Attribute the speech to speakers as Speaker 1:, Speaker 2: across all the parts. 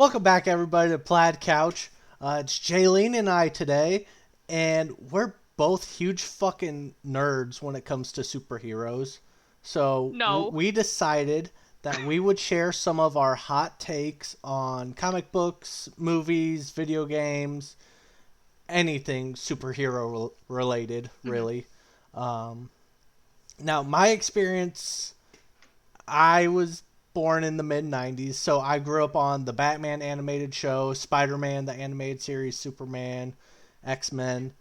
Speaker 1: Welcome back, everybody, to Plaid Couch. It's Jaylene and I today, and we're both huge fucking nerds when it comes to superheroes. So
Speaker 2: No.
Speaker 1: we decided that we would share some of our hot takes on comic books, movies, video games, anything superhero related,
Speaker 2: Mhm.
Speaker 1: really. Um, Now, my experience, I was born in the mid 90s, so I grew up on the Batman animated show, Spider Man, the animated series, Superman, X Men.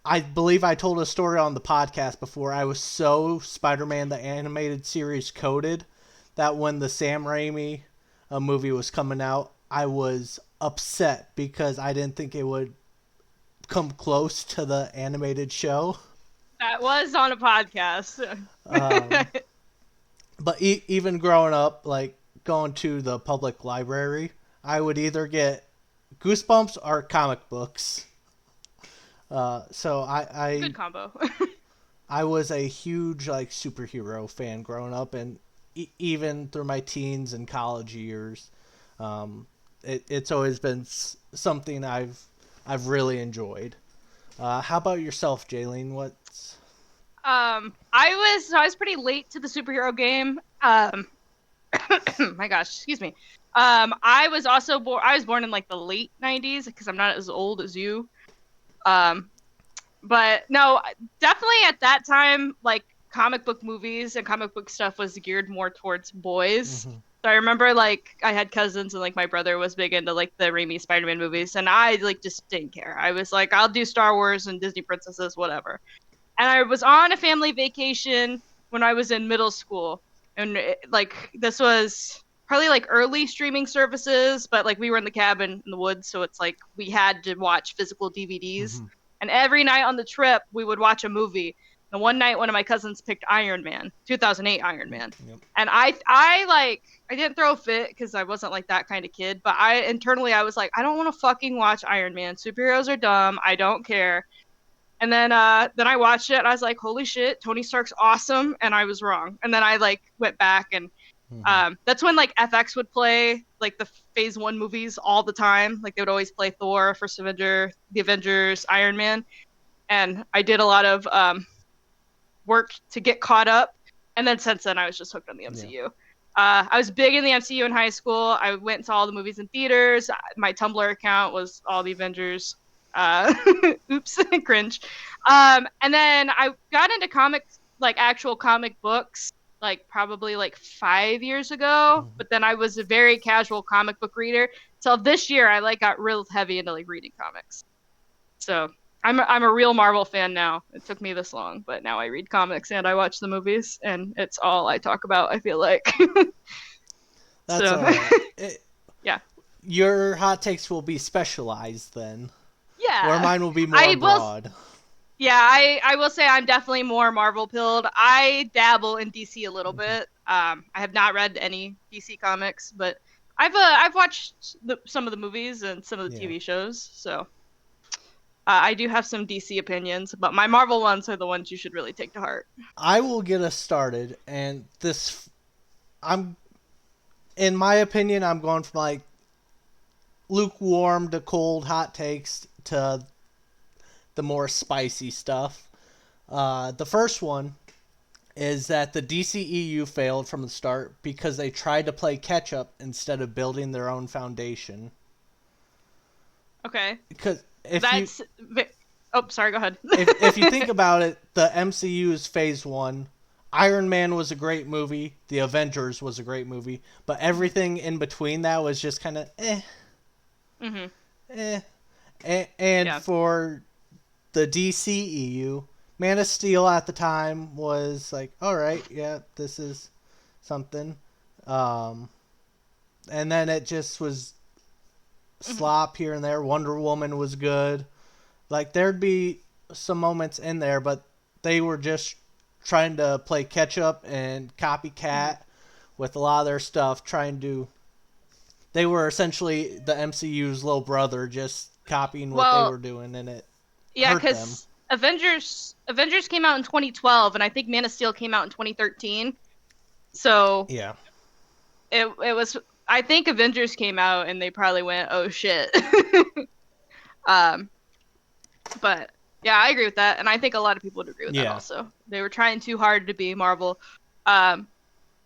Speaker 1: I believe I told a story on the podcast before. I was so Spider Man, the animated series, coded that when the Sam Raimi movie was coming out, I was upset because I didn't think it would come close to the animated show.
Speaker 2: That was on a podcast.
Speaker 1: Um, but even growing up, like going to the public library, I would either get Goosebumps or comic books. So
Speaker 2: Good combo.
Speaker 1: I was a huge like superhero fan growing up, and even through my teens and college years, um, it's always been something I've really enjoyed. How about yourself, Jaylene? What's
Speaker 2: I was pretty late to the superhero game. My gosh, excuse me. I was also born. I was born in like the late '90s because I'm not as old as you. Um, but no, definitely at that time, like comic book movies and comic book stuff was geared more towards boys.
Speaker 1: mhm.
Speaker 2: So I remember like I had cousins and like my brother was big into like the Raimi Spider-Man movies, and I like just didn't care. I was like, I'll do Star Wars and Disney princesses, whatever. And I was on a family vacation when I was in middle school, and like this was probably like early streaming services, but like we were in the cabin in the woods, so it's like we had to watch physical DVDs.
Speaker 1: Mhm.
Speaker 2: And every night on the trip, we would watch a movie. And one night, one of my cousins picked Iron Man, 2008 Iron Man,
Speaker 1: Yep.
Speaker 2: and I didn't throw a fit because I wasn't like that kind of kid, but I internally I was like, I don't want to fucking watch Iron Man. Superheroes are dumb. I don't care. And then I watched it and I was like, holy shit, Tony Stark's awesome, and I was wrong. And then I like went back and
Speaker 1: Mhm.
Speaker 2: that's when like FX would play like the Phase One movies all the time. Like they would always play Thor, First Avenger, The Avengers, Iron Man, and I did a lot of work to get caught up. And then since then, I was just hooked on the
Speaker 1: Yeah.
Speaker 2: MCU. I was big in the MCU in high school. I went to all the movies in theaters. My Tumblr account was all the Avengers. Uh, oops, cringe. And then I got into comics, like actual comic books, like probably like 5 years ago.
Speaker 1: Mhm.
Speaker 2: But then I was a very casual comic book reader. So this year, I like got real heavy into like reading comics. So I'm a real Marvel fan now. It took me this long, but now I read comics and I watch the movies, and it's all I talk about, I feel like.
Speaker 1: That's
Speaker 2: So
Speaker 1: all right.
Speaker 2: yeah,
Speaker 1: Your hot takes will be specialized then, where
Speaker 2: yeah.
Speaker 1: mine will be more
Speaker 2: I will.
Speaker 1: broad.
Speaker 2: Yeah, I will say I'm definitely more Marvel pilled. I dabble in DC a little
Speaker 1: Mhm.
Speaker 2: bit. I have not read any DC comics, but I've watched some of the movies and some of the
Speaker 1: Yeah.
Speaker 2: TV shows. So I do have some DC opinions, but my Marvel ones are the ones you should really take to heart.
Speaker 1: I will get us started, and this, I'm, in my opinion, I'm going from like lukewarm to cold hot takes to the more spicy stuff. The first one is that the DCEU failed from the start because they tried to play catch up instead of building their own foundation.
Speaker 2: Okay,
Speaker 1: Because
Speaker 2: that's. Oh, sorry. Go ahead.
Speaker 1: if you think about it, the MCU's Phase One, Iron Man was a great movie. The Avengers was a great movie, but everything in between that was just kind of
Speaker 2: hmm
Speaker 1: eh. And
Speaker 2: Yeah.
Speaker 1: for the DCEU, Man of Steel at the time was like, all right, yeah, this is something. Um, and then it just was
Speaker 2: hmm
Speaker 1: slop here and there. Wonder Woman was good. Like there'd be some moments in there, but they were just trying to play catch up and
Speaker 2: hmm
Speaker 1: copycat with a lot of their stuff. Trying to, they were essentially the MCU's little brother, just copying what they were
Speaker 2: Well,
Speaker 1: doing, and it
Speaker 2: yeah,
Speaker 1: hurt them.
Speaker 2: because Avengers came out in 2012, and I think Man of Steel came out in 2013. So
Speaker 1: Yeah.
Speaker 2: it was. I think Avengers came out and they probably went, oh shit. um, but yeah, I agree with that, and I think a lot of people would agree with that also. They were trying too hard to be Marvel.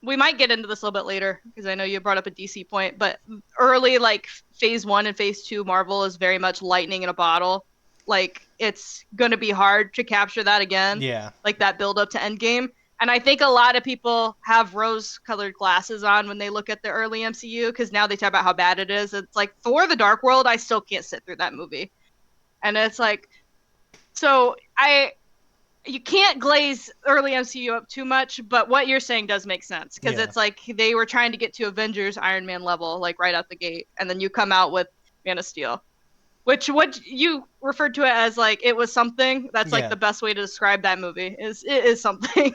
Speaker 2: We might get into this a little bit later because I know you brought up a DC point, but early like phase 1 and phase 2 Marvel is very much lightning in a bottle. Like it's gonna be hard to capture that again.
Speaker 1: Yeah.
Speaker 2: Like that build up to Endgame. And I think a lot of people have rose-colored glasses on when they look at the early MCU because now they talk about how bad it is. It's like Thor: The Dark World, I still can't sit through that movie, and it's like, so you can't glaze early MCU up too much, but what you're saying does make sense because it's like they were trying to get to Avengers Iron Man level like right out the gate, and then you come out with Man of Steel, which what you referred to it as like it was something. That's like the best way to describe that movie is it is something.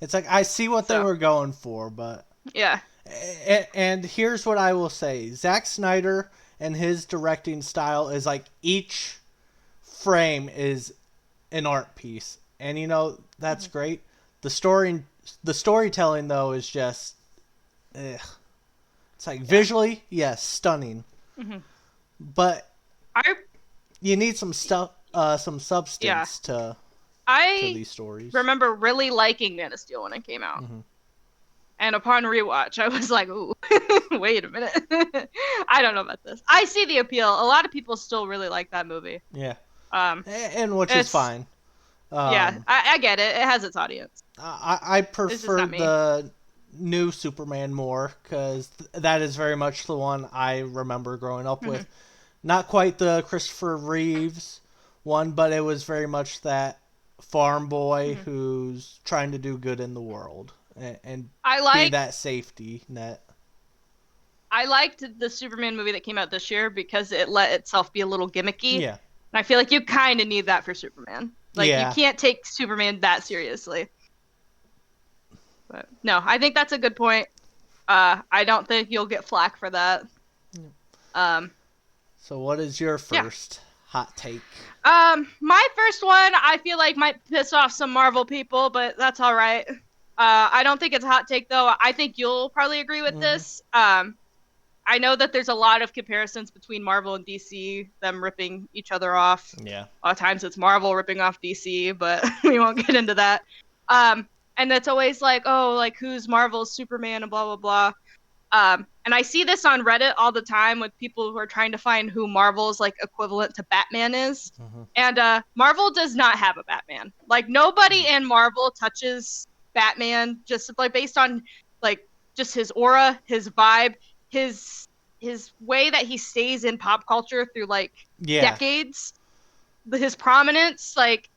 Speaker 1: It's like I see what they were going for, but
Speaker 2: yeah.
Speaker 1: And here's what I will say: Zack Snyder and his directing style is like each frame is an art piece, and you know that's great. The storytelling though is just, it's like visually, yes, stunning, but you need some stuff, some substance to these stories.
Speaker 2: I remember really liking Man of Steel when it came out. And upon rewatch, I was like, ooh, wait a minute. I don't know about this. I see the appeal. A lot of people still really like that movie.
Speaker 1: Yeah. And which is fine.
Speaker 2: Yeah, I get it. It has its audience.
Speaker 1: I prefer the new Superman more because that is very much the one I remember growing up with. Not quite the Christopher Reeves one, but it was very much that farm boy who's trying to do good in the world and be that safety net. I
Speaker 2: liked the Superman movie that came out this year because it let itself be a little gimmicky.
Speaker 1: Yeah.
Speaker 2: And I feel like you kind of need that for Superman. Like, you can't take Superman that seriously. But, no, I think that's a good point. I don't think you'll get flack for that.
Speaker 1: So what is your first hot take?
Speaker 2: My first one, I feel like might piss off some Marvel people, but that's all right. I don't think it's a hot take, though. I think you'll probably agree with this. I know that there's a lot of comparisons between Marvel and DC, them ripping each other off.
Speaker 1: Yeah.
Speaker 2: A lot of times it's Marvel ripping off DC, but we won't get into that. And it's always like, oh, like who's Marvel's Superman and blah, blah, blah. And I see this on Reddit all the time with people who are trying to find who Marvel's like equivalent to Batman is. And Marvel does not have a Batman. Like nobody in Marvel touches Batman just like based on like just his aura, his vibe, his way that he stays in pop culture through like decades, his prominence, like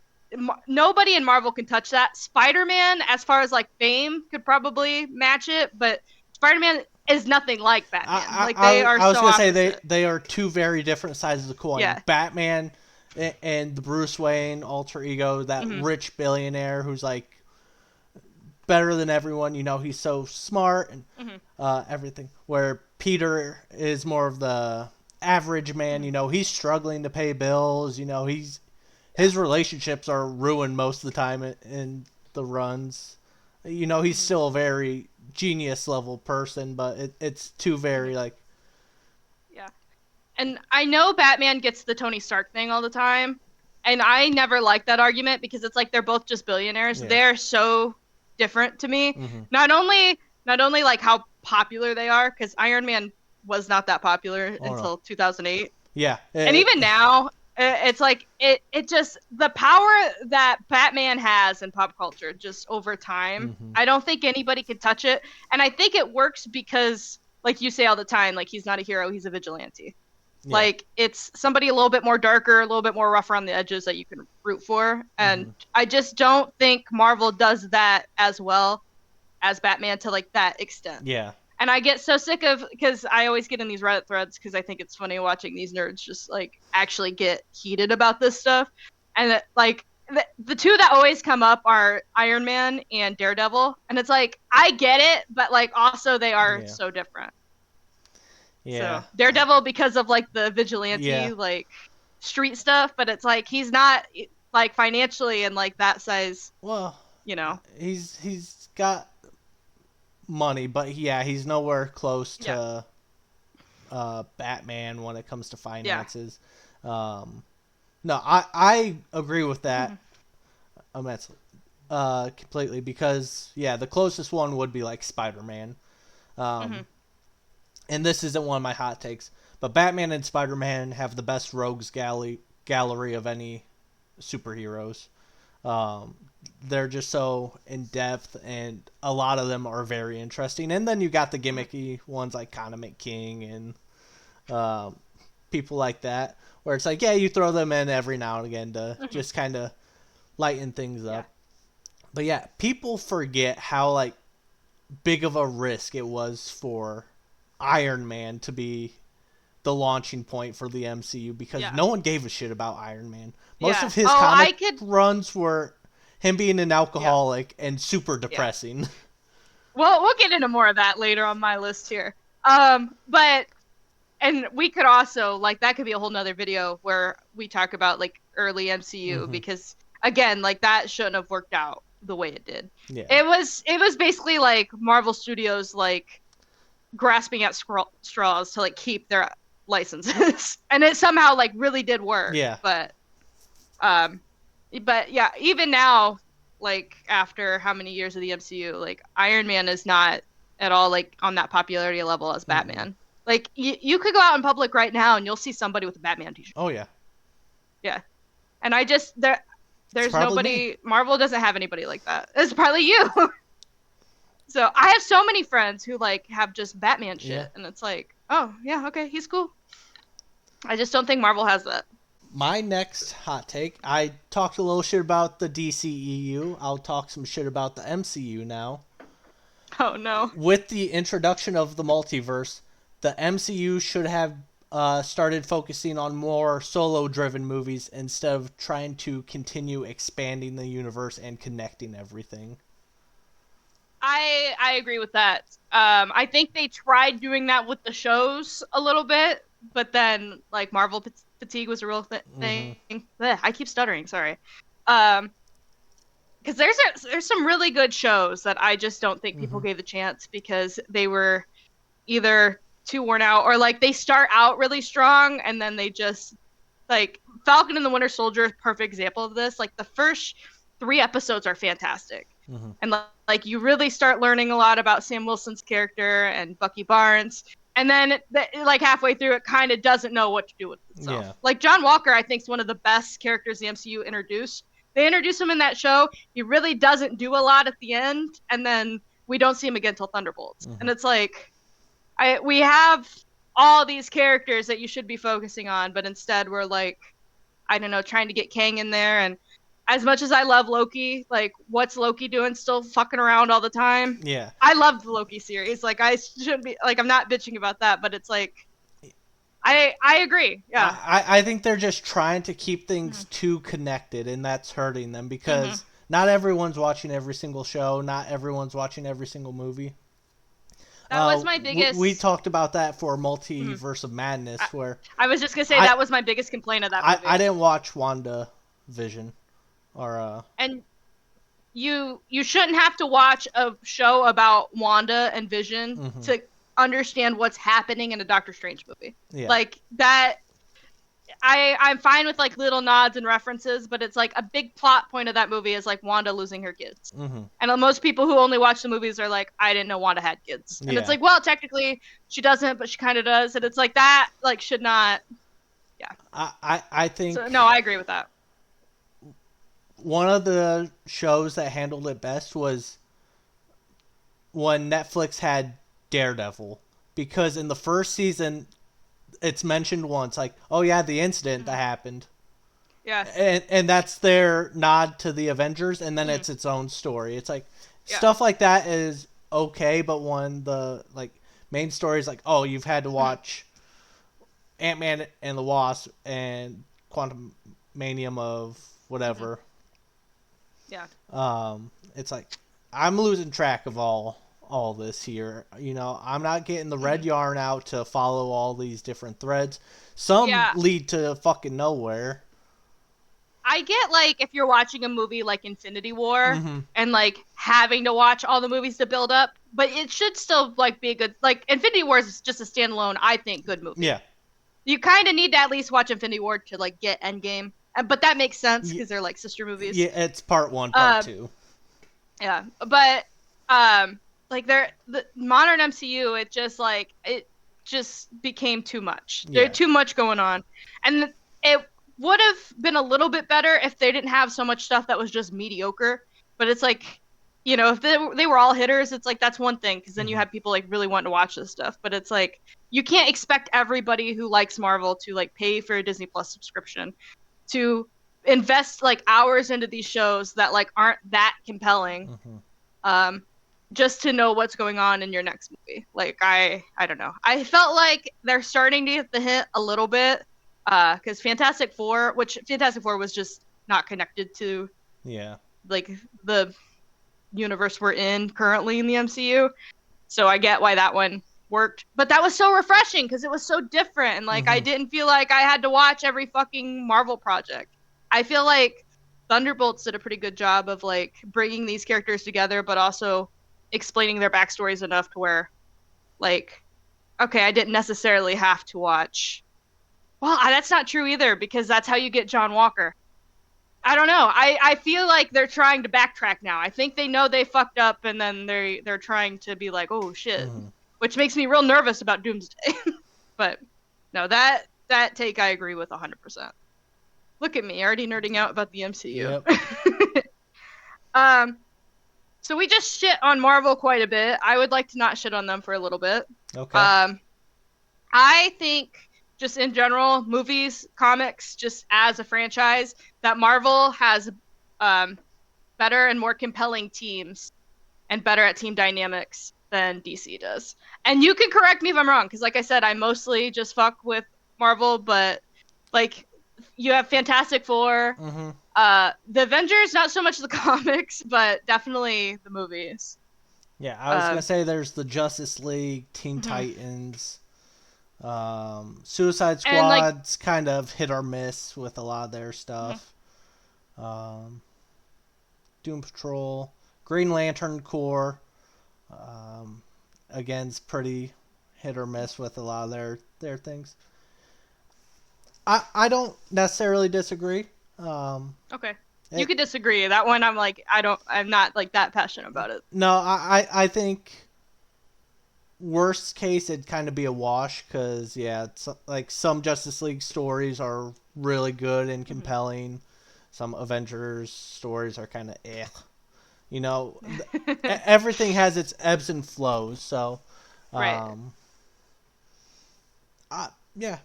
Speaker 2: nobody in Marvel can touch that. Spider-Man, as far as like fame, could probably match it, but Spider-Man is nothing like Batman. I was gonna say
Speaker 1: they are two very different sides of the coin.
Speaker 2: Yeah.
Speaker 1: Batman and the Bruce Wayne alter ego, that rich billionaire who's like better than everyone. You know, he's so smart and everything. Where Peter is more of the average man. You know, he's struggling to pay bills. You know, his relationships are ruined most of the time in the runs. You know, he's still a very genius level person, but it's too very like.
Speaker 2: Yeah, and I know Batman gets the Tony Stark thing all the time, and I never like that argument because it's like they're both just billionaires. Yeah. They're so different to me. Not only like how popular they are, because Iron Man was not that popular until 2008.
Speaker 1: Yeah,
Speaker 2: and even now. It's like it just the power that Batman has in pop culture just over time. I don't think anybody can touch it, and I think it works because, like you say all the time, like he's not a hero, he's a vigilante. Yeah. Like it's somebody a little bit more darker, a little bit more rougher on the edges that you can root for, and I just don't think Marvel does that as well as Batman to like that extent.
Speaker 1: Yeah.
Speaker 2: And I get so sick of, because I always get in these Reddit threads because I think it's funny watching these nerds just like actually get heated about this stuff. And like the two that always come up are Iron Man and Daredevil. And it's like, I get it, but like also they are so different.
Speaker 1: Yeah.
Speaker 2: So Daredevil because of like the vigilante, like street stuff, but it's like he's not like financially and like that size.
Speaker 1: Well,
Speaker 2: you know,
Speaker 1: he's got money, but yeah, he's nowhere close to Batman when it comes to finances. No, I agree with that. That's completely, because the closest one would be like Spider-Man. And this isn't one of my hot takes, but Batman and Spider-Man have the best rogues gallery of any superheroes. They're just so in depth, and a lot of them are very interesting. And then you got the gimmicky ones like Condiment King and people like that, where it's like, you throw them in every now and again to just kind of lighten things up. But people forget how like big of a risk it was for Iron Man to be the launching point for the MCU, because no one gave a shit about Iron Man. Most of his comic runs were him being an alcoholic and super depressing.
Speaker 2: Well, we'll get into more of that later on my list here. But and we could also, like, that could be a whole nother video where we talk about like early MCU, because again, like, that shouldn't have worked out the way it did. It was basically like Marvel Studios like grasping at straws to like keep their licenses, and it somehow like really did work. But yeah, even now, like, after how many years of the MCU, like, Iron Man is not at all like on that popularity level as Batman. Like, you could go out in public right now and you'll see somebody with a Batman t-shirt.
Speaker 1: Oh yeah.
Speaker 2: And I just there's nobody me. Marvel doesn't have anybody like that. It's probably you. So I have so many friends who like have just Batman shit, and it's like, oh yeah, okay, he's cool. I just don't think Marvel has that.
Speaker 1: My next hot take, I talked a little shit about the DCEU. I'll talk some shit about the MCU now.
Speaker 2: Oh no.
Speaker 1: With the introduction of the multiverse, the MCU should have started focusing on more solo-driven movies instead of trying to continue expanding the universe and connecting everything.
Speaker 2: I agree with that. I think they tried doing that with the shows a little bit, but then like Marvel fatigue was a real thing. Ugh, I keep stuttering. Sorry. Because there's some really good shows that I just don't think people gave the chance because they were either too worn out, or like they start out really strong and then they just, like, Falcon and the Winter Soldier is a perfect example of this. Like, the first 3 episodes are fantastic. And like you really start learning a lot about Sam Wilson's character and Bucky Barnes, and then like halfway through it kind of doesn't know what to do with itself. Like, John Walker, I think, is one of the best characters the MCU introduced. They introduced him in that show. He really doesn't do a lot at the end, and then we don't see him again till Thunderbolts. And it's like, we have all these characters that you should be focusing on, but instead we're like, I don't know, trying to get Kang in there. And as much as I love Loki, like, what's Loki doing? Still fucking around all the time?
Speaker 1: Yeah.
Speaker 2: I love the Loki series. Like, I shouldn't be, like, I'm not bitching about that, but it's like, I agree. Yeah.
Speaker 1: I think they're just trying to keep things too connected, and that's hurting them, because not everyone's watching every single show. Not everyone's watching every single movie.
Speaker 2: That was my biggest...
Speaker 1: We talked about that for Multiverse of Madness, where...
Speaker 2: I was just going to say that was my biggest complaint of that movie.
Speaker 1: I didn't watch WandaVision.
Speaker 2: And you shouldn't have to watch a show about Wanda and Vision to understand what's happening in a Doctor Strange movie. Like, that... I'm fine with like little nods and references, but it's like a big plot point of that movie is like Wanda losing her kids. And most people who only watch the movies are like, I didn't know Wanda had kids. And it's like, well, technically she doesn't, but she kind of does. And it's like, that like should not.
Speaker 1: I think.
Speaker 2: So, no, I agree with that.
Speaker 1: One of the shows that handled it best was when Netflix had Daredevil, because in the first season, it's mentioned once, like, oh yeah, the incident that happened. And that's their nod to the Avengers, and then it's its own story. It's like, stuff like that is okay, but when the, like, main story is like, oh, you've had to watch Ant-Man and the Wasp and Quantum Manium of whatever. It's like, I'm losing track of all this here. You know, I'm not getting the red yarn out to follow all these different threads. Some lead to fucking nowhere.
Speaker 2: I get like if you're watching a movie like Infinity War
Speaker 1: Mm-hmm.
Speaker 2: and like having to watch all the movies to build up, but it should still like be a good like Infinity War is just a standalone, I think, good movie.
Speaker 1: Yeah.
Speaker 2: You kind of need to at least watch Infinity War to like get Endgame, but that makes sense because they're like sister movies.
Speaker 1: Yeah, it's part 1, part 2.
Speaker 2: Yeah, but like the modern MCU, it just became too much.
Speaker 1: Yeah.
Speaker 2: There's too much going on, and it would have been a little bit better if they didn't have so much stuff that was just mediocre. But it's like, you know, if they were all hitters, it's like that's one thing because then you have people like really wanting to watch this stuff. But it's like you can't expect everybody who likes Marvel to like pay for a Disney Plus subscription to invest like hours into these shows that like aren't that compelling. Just to know what's going on in your next movie. Like I don't know. I felt like they're starting to get the hint a little bit because Fantastic Four was just not connected to like the universe we're in currently in the MCU. So I get why that one worked. But that was so refreshing because it was so different and like I didn't feel like I had to watch every fucking Marvel project. I feel like Thunderbolts did a pretty good job of like bringing these characters together but also explaining their backstories enough to where like okay, I didn't necessarily have to watch. Well, that's not true either because that's how you get John Walker. I don't know. I feel like they're trying to backtrack now. I think they know they fucked up and then they're trying to be like, "Oh shit." Which makes me real nervous about Doomsday. But no, that take I agree with 100%. Look at me, already nerding out about the MCU.
Speaker 1: Yep.
Speaker 2: So we just shit on Marvel quite a bit. I would like to not shit on them for a little bit.
Speaker 1: Okay.
Speaker 2: I think just in general, movies, comics, just as a franchise, that Marvel has better and more compelling teams and better at team dynamics than DC does. And you can correct me if I'm wrong, because like I said, I mostly just fuck with Marvel, but like you have Fantastic Four, the Avengers, not so much the comics, but definitely the movies.
Speaker 1: Yeah, I was gonna say there's the Justice League, Teen Titans, Suicide Squad's like, kind of hit or miss with a lot of their stuff. Doom Patrol, Green Lantern Corps, again's pretty hit or miss with a lot of their things. I don't necessarily disagree.
Speaker 2: Okay. You could disagree. That one I'm not like that passionate about it.
Speaker 1: No, I think worst case it'd kind of be a wash because it's like some Justice League stories are really good and compelling. Some Avengers stories are kind of You know, everything has its ebbs and flows. So,
Speaker 2: right.
Speaker 1: Yeah,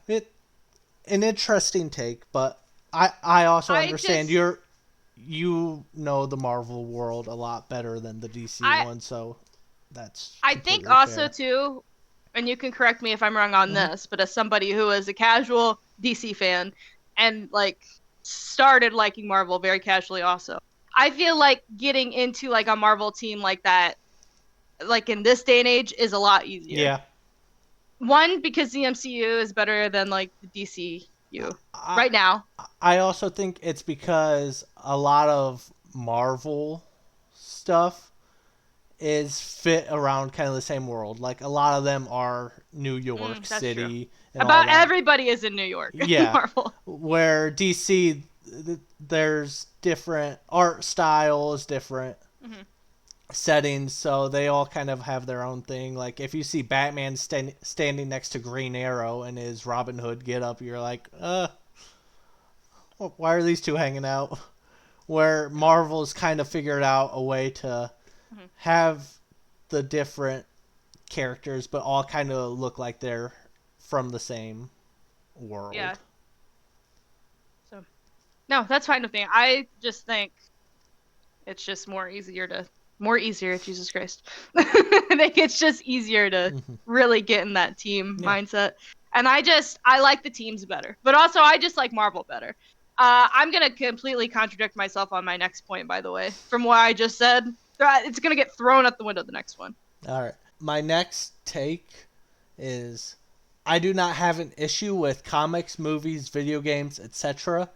Speaker 1: an interesting take, but I also understand you know the Marvel world a lot better than the DC one, so that's
Speaker 2: I think also too, and you can correct me if I'm wrong on this, but as somebody who is a casual DC fan and like started liking Marvel very casually also, I feel like getting into like a Marvel team like that, like in this day and age, is a lot easier.
Speaker 1: Yeah.
Speaker 2: One, because the MCU is better than like the DCU right now.
Speaker 1: I also think it's because a lot of Marvel stuff is fit around kind of the same world. Like a lot of them are New York City. And
Speaker 2: about everybody is in New York.
Speaker 1: Yeah.
Speaker 2: Marvel.
Speaker 1: Where DC, there's different art styles, different settings, so they all kind of have their own thing. Like if you see Batman standing next to Green Arrow and his Robin Hood get up, you're like, why are these two hanging out? Where Marvel's kind of figured out a way to have the different characters, but all kind of look like they're from the same world.
Speaker 2: Yeah. So, no, that's fine with me. I just think it's just more easier, Jesus Christ. I think it's just easier to really get in that team mindset. And I like the teams better. But also, I just like Marvel better. I'm going to completely contradict myself on my next point, by the way. From what I just said, it's going to get thrown out the window, the next one.
Speaker 1: All right. My next take is I do not have an issue with comics, movies, video games, etc.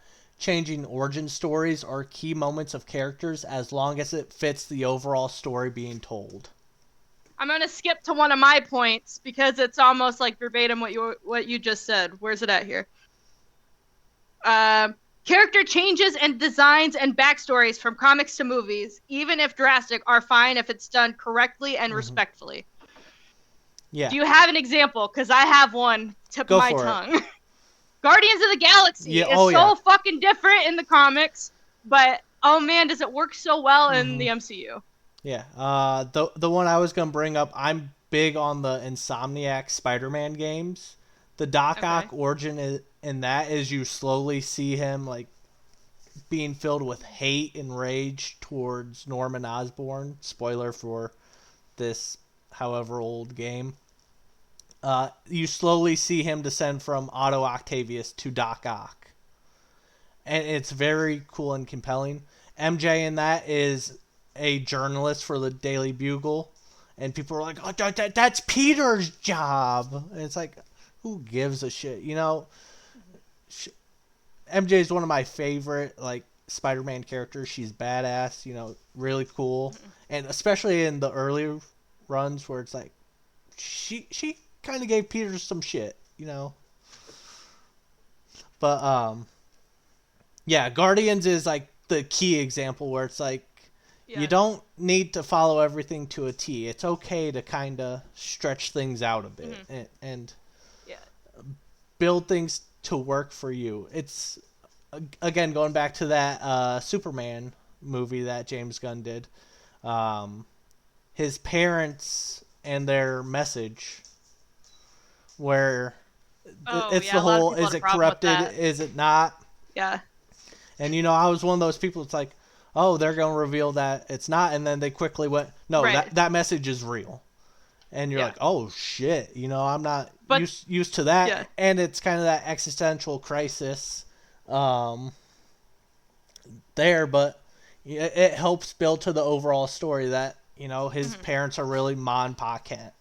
Speaker 1: changing origin stories or key moments of characters as long as it fits the overall story being told.
Speaker 2: I'm gonna skip to one of my points because it's almost like verbatim what you just said. Where's it at here? Character changes and designs and backstories from comics to movies, even if drastic, are fine if it's done correctly and respectfully.
Speaker 1: Yeah.
Speaker 2: Do you have an example? Because I have one. Tip of my tongue. Guardians of the Galaxy is so fucking different in the comics, but oh man, does it work so well in the MCU?
Speaker 1: Yeah. The one I was gonna bring up, I'm big on the Insomniac Spider-Man games. The Doc Ock origin in that is you slowly see him like being filled with hate and rage towards Norman Osborn. Spoiler for this however old game. You slowly see him descend from Otto Octavius to Doc Ock. And it's very cool and compelling. MJ in that is a journalist for the Daily Bugle. And people are like, oh, that's Peter's job. And it's like, who gives a shit? You know, MJ is one of my favorite, like, Spider-Man characters. She's badass, you know, really cool. And especially in the early runs where it's like, she kind of gave Peter some shit, you know. But yeah, Guardians is like the key example where it's like you don't need to follow everything to a T. It's okay to kind of stretch things out a bit and build things to work for you. It's again going back to that Superman movie that James Gunn did. His parents and their message, where it's the whole, is it corrupted, is it not?
Speaker 2: Yeah.
Speaker 1: And, you know, I was one of those people, it's like, oh, they're going to reveal that it's not, and then they quickly went, no, that message is real. And you're like, oh, shit, you know, I'm not used to that. Yeah. And it's kind of that existential crisis there, but it helps build to the overall story that, you know, his parents are really Ma and Pa Kent.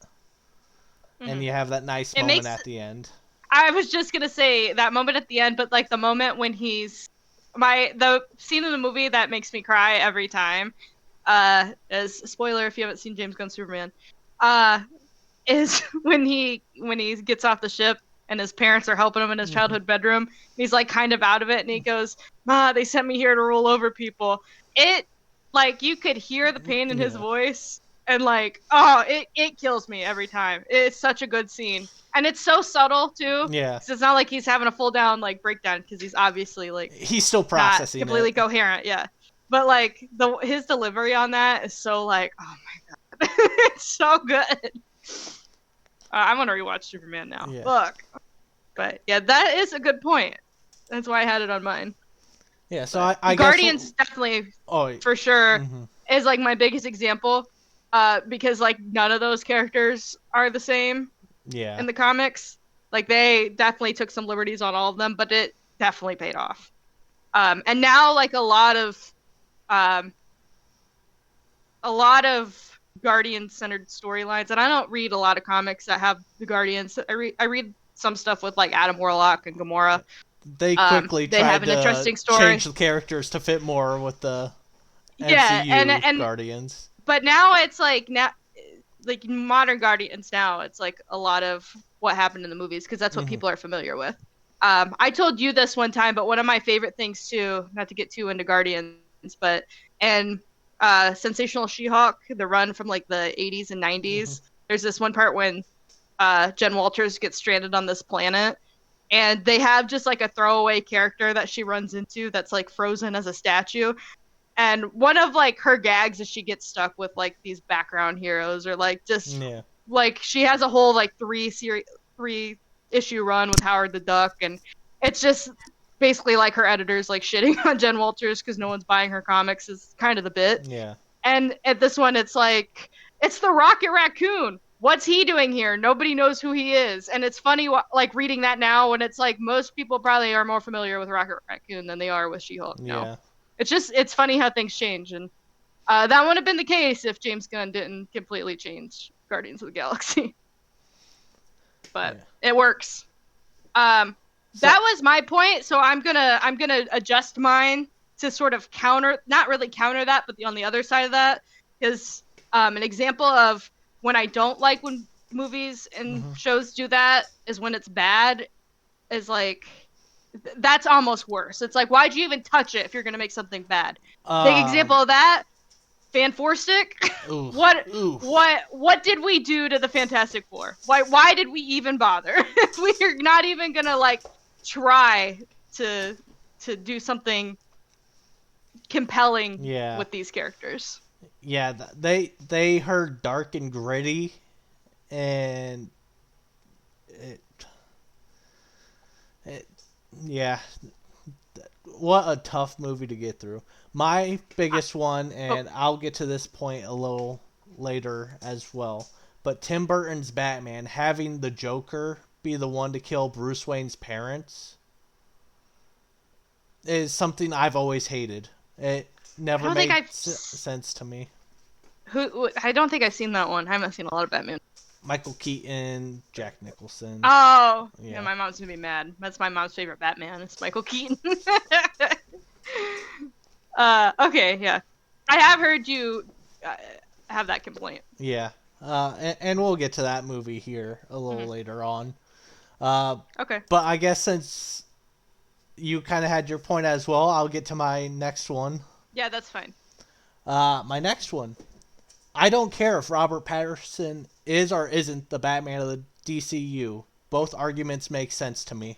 Speaker 1: And you have that nice moment at the end.
Speaker 2: I was just going to say that moment at the end, but like the moment when the scene in the movie that makes me cry every time, as spoiler if you haven't seen James Gunn Superman, is when he gets off the ship and his parents are helping him in his childhood bedroom. He's like kind of out of it and he goes, "Ma, they sent me here to rule over people." It, like, you could hear the pain in his voice. And, like, oh, it kills me every time. It's such a good scene. And it's so subtle, too.
Speaker 1: Yeah.
Speaker 2: It's not like he's having a full-down, like, breakdown, because he's obviously, like...
Speaker 1: He's still processing
Speaker 2: not completely coherent, yeah. But, like, his delivery on that is so, like, oh, my God. It's so good. I want to rewatch Superman now. Yeah. Look. But, yeah, that is a good point. That's why I had it on mine.
Speaker 1: Yeah, so I
Speaker 2: Guardians definitely, for sure, is, like, my biggest example. Because, like, none of those characters are the same in the comics. Like, they definitely took some liberties on all of them, but it definitely paid off. And now, like, a lot of Guardian-centered storylines, and I don't read a lot of comics that have the Guardians. I read some stuff with, like, Adam Warlock and Gamora.
Speaker 1: They quickly tried to change the characters to fit more with the MCU and Guardians.
Speaker 2: But now it's like modern Guardians now, it's like a lot of what happened in the movies because that's what people are familiar with. I told you this one time, but one of my favorite things too, not to get too into Guardians, but Sensational She-Hulk, the run from like the 80s and 90s. There's this one part when Jen Walters gets stranded on this planet, and they have just like a throwaway character that she runs into that's like frozen as a statue. And one of, like, her gags is she gets stuck with, like, these background heroes or, like, just, like, she has a whole, like, 3-issue run with Howard the Duck. And it's just basically, like, her editors, like, shitting on Jen Walters because no one's buying her comics is kind of the bit.
Speaker 1: Yeah.
Speaker 2: And at this one, it's like, it's the Rocket Raccoon. What's he doing here? Nobody knows who he is. And it's funny, like, reading that now when it's like most people probably are more familiar with Rocket Raccoon than they are with She-Hulk now. Yeah. It's funny how things change, and that wouldn't have been the case if James Gunn didn't completely change Guardians of the Galaxy. But it works. That was my point, so I'm gonna adjust mine to sort of not really counter that, but on the other side of that is an example of when I don't like when movies and shows do that is when it's bad. Is like that's almost worse. It's like, why'd you even touch it if you're gonna make something bad? Big example of that, Fan Four Stick. What did we do to the Fantastic Four? Why did we even bother? We're not even gonna like try to do something compelling with these characters.
Speaker 1: Yeah, they heard dark and gritty, and yeah, what a tough movie to get through. My biggest one, and I'll get to this point a little later as well, but Tim Burton's Batman, having the Joker be the one to kill Bruce Wayne's parents, is something I've always hated. It never made sense to me.
Speaker 2: I don't think I've seen that one. I haven't seen a lot of Batman.
Speaker 1: Michael Keaton, Jack Nicholson.
Speaker 2: Oh, yeah. My mom's gonna be mad. That's my mom's favorite Batman. It's Michael Keaton. Okay, yeah. I have heard you have that complaint.
Speaker 1: Yeah. And we'll get to that movie here a little later on.
Speaker 2: Okay.
Speaker 1: But I guess since you kind of had your point as well, I'll get to my next one.
Speaker 2: Yeah, that's fine.
Speaker 1: My next one. I don't care if Robert Pattinson is or isn't the Batman of the DCU. Both arguments make sense to me.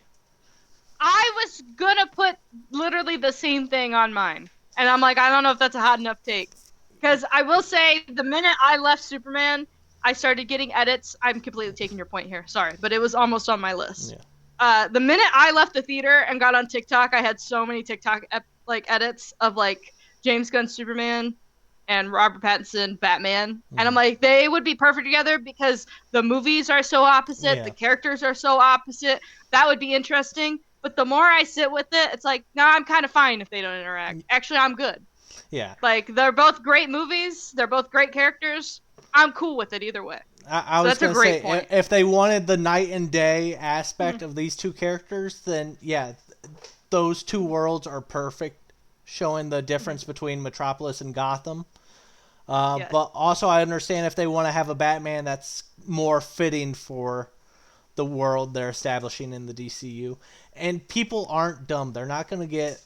Speaker 2: I was gonna put literally the same thing on mine. And I'm like, I don't know if that's a hot enough take. Because I will say, the minute I left Superman, I started getting edits. I'm completely taking your point here. Sorry. But it was almost on my list. Yeah. The minute I left the theater and got on TikTok, I had so many TikTok edits of like James Gunn Superman and Robert Pattinson Batman. And I'm like, they would be perfect together because the movies are so opposite. The characters are so opposite. That would be interesting. But the more I sit with it, it's like, no, I'm kind of fine if they don't interact. Actually, I'm good.
Speaker 1: Yeah.
Speaker 2: Like, they're both great movies. They're both great characters. I'm cool with it either way.
Speaker 1: I was going to say, if they wanted the night and day aspect of these two characters, then, yeah, those two worlds are perfect, showing the difference between Metropolis and Gotham. But also I understand if they want to have a Batman that's more fitting for the world they're establishing in the DCU. And people aren't dumb. They're not going to get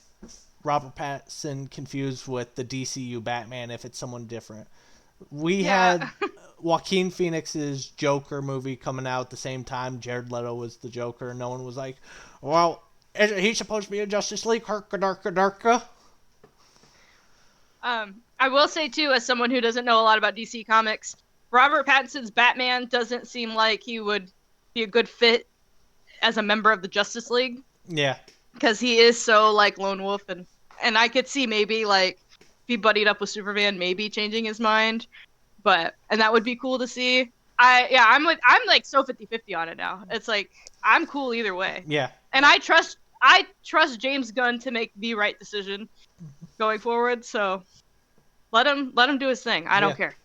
Speaker 1: Robert Pattinson confused with the DCU Batman if it's someone different. We had Joaquin Phoenix's Joker movie coming out at the same time. Jared Leto was the Joker. No one was like, well, isn't he supposed to be in Justice League? Darka.
Speaker 2: I will say, too, as someone who doesn't know a lot about DC Comics, Robert Pattinson's Batman doesn't seem like he would be a good fit as a member of the Justice League.
Speaker 1: Yeah.
Speaker 2: Because he is so, like, lone wolf, and I could see maybe, like, if he buddied up with Superman, maybe changing his mind. And that would be cool to see. I'm like so 50-50 on it now. It's like, I'm cool either way.
Speaker 1: Yeah.
Speaker 2: And I trust James Gunn to make the right decision going forward, so let him do his thing. I don't care.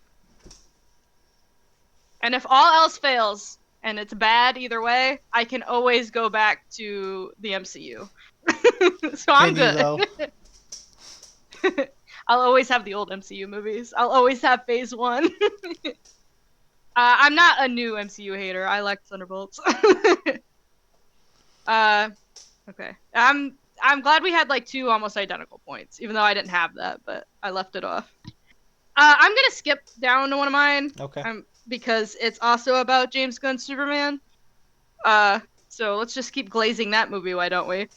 Speaker 2: And if all else fails and it's bad either way, I can always go back to the MCU. So I'm good. I'll always have the old MCU movies. I'll always have Phase 1. I'm not a new MCU hater. I like Thunderbolts. Okay. I'm glad we had like two almost identical points, even though I didn't have that, but I left it off. I'm gonna skip down to one of mine.
Speaker 1: Okay.
Speaker 2: Because it's also about James Gunn's Superman. So let's just keep glazing that movie, why don't we?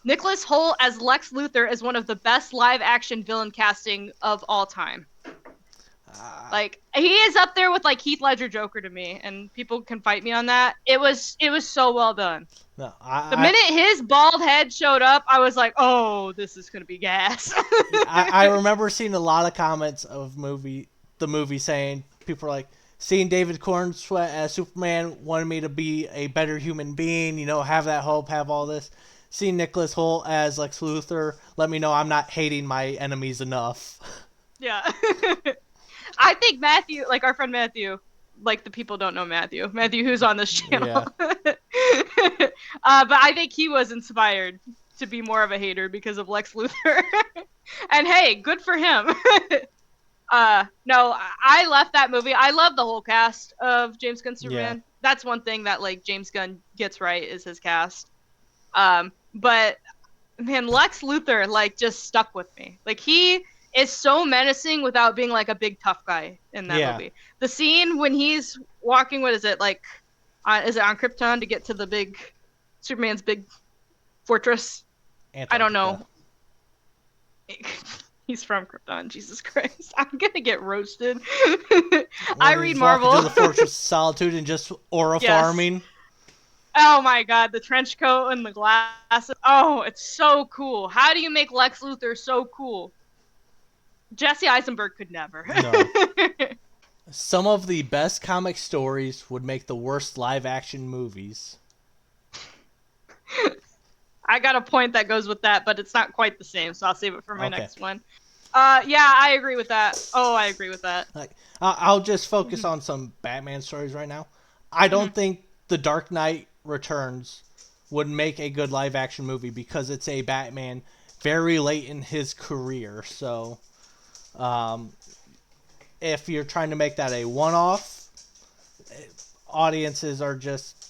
Speaker 2: Nicholas Hoult as Lex Luthor is one of the best live-action villain casting of all time. Like, he is up there with like Heath Ledger Joker to me, and people can fight me on that. It was so well done.
Speaker 1: No,
Speaker 2: the minute his bald head showed up, I was like, oh, this is gonna be gas.
Speaker 1: I remember seeing a lot of comments of the movie saying, people are like, seeing David Cornsweet as Superman wanted me to be a better human being, have that hope, have all this. Seeing Nicholas Hoult as Lex Luthor let me know I'm not hating my enemies enough.
Speaker 2: Yeah. I think Matthew, like our friend Matthew, like the people don't know Matthew. Matthew, who's on this channel. Yeah. But I think he was inspired to be more of a hater because of Lex Luthor. And hey, good for him. No, I left that movie. I love the whole cast of James Gunn Superman. Yeah. That's one thing that like James Gunn gets right is his cast. But man, Lex Luthor like just stuck with me. Like he is so menacing without being like a big tough guy in that movie. The scene when he's walking, what is it like? Is it on Krypton to get to the big Superman's big fortress? Antarctica. I don't know. He's from Krypton. Jesus Christ, I'm gonna get roasted. I read Marvel.
Speaker 1: To the Fortress of Solitude and just aura farming.
Speaker 2: Oh my God, the trench coat and the glasses. Oh, it's so cool. How do you make Lex Luthor so cool? Jesse Eisenberg could never. No.
Speaker 1: Some of the best comic stories would make the worst live-action movies.
Speaker 2: I got a point that goes with that, but it's not quite the same, so I'll save it for my next one. Yeah, I agree with that. Oh, I agree with that.
Speaker 1: Like, I'll just focus on some Batman stories right now. I don't think The Dark Knight Returns would make a good live-action movie because it's a Batman very late in his career. So, if you're trying to make that a one-off, audiences are just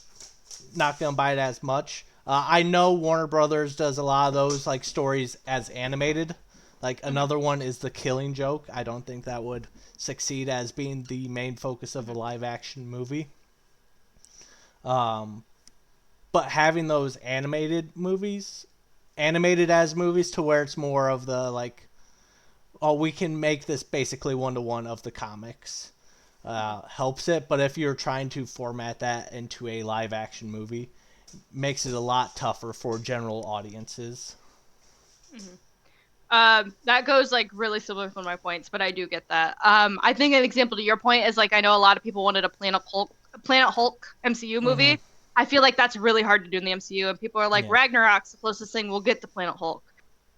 Speaker 1: not going to buy it as much. I know Warner Brothers does a lot of those like stories as animated. Like another one is The Killing Joke. I don't think that would succeed as being the main focus of a live-action movie. But having those animated as movies to where it's more of the like, oh, we can make this basically one-to-one of the comics, helps it. But if you're trying to format that into a live-action movie, makes it a lot tougher for general audiences.
Speaker 2: That goes like really similar with one of my points, but I do get that. I think an example to your point is like I know a lot of people wanted a Planet Hulk MCU movie. I feel like that's really hard to do in the MCU, and people are like, Ragnarok's the closest thing we'll get to Planet Hulk.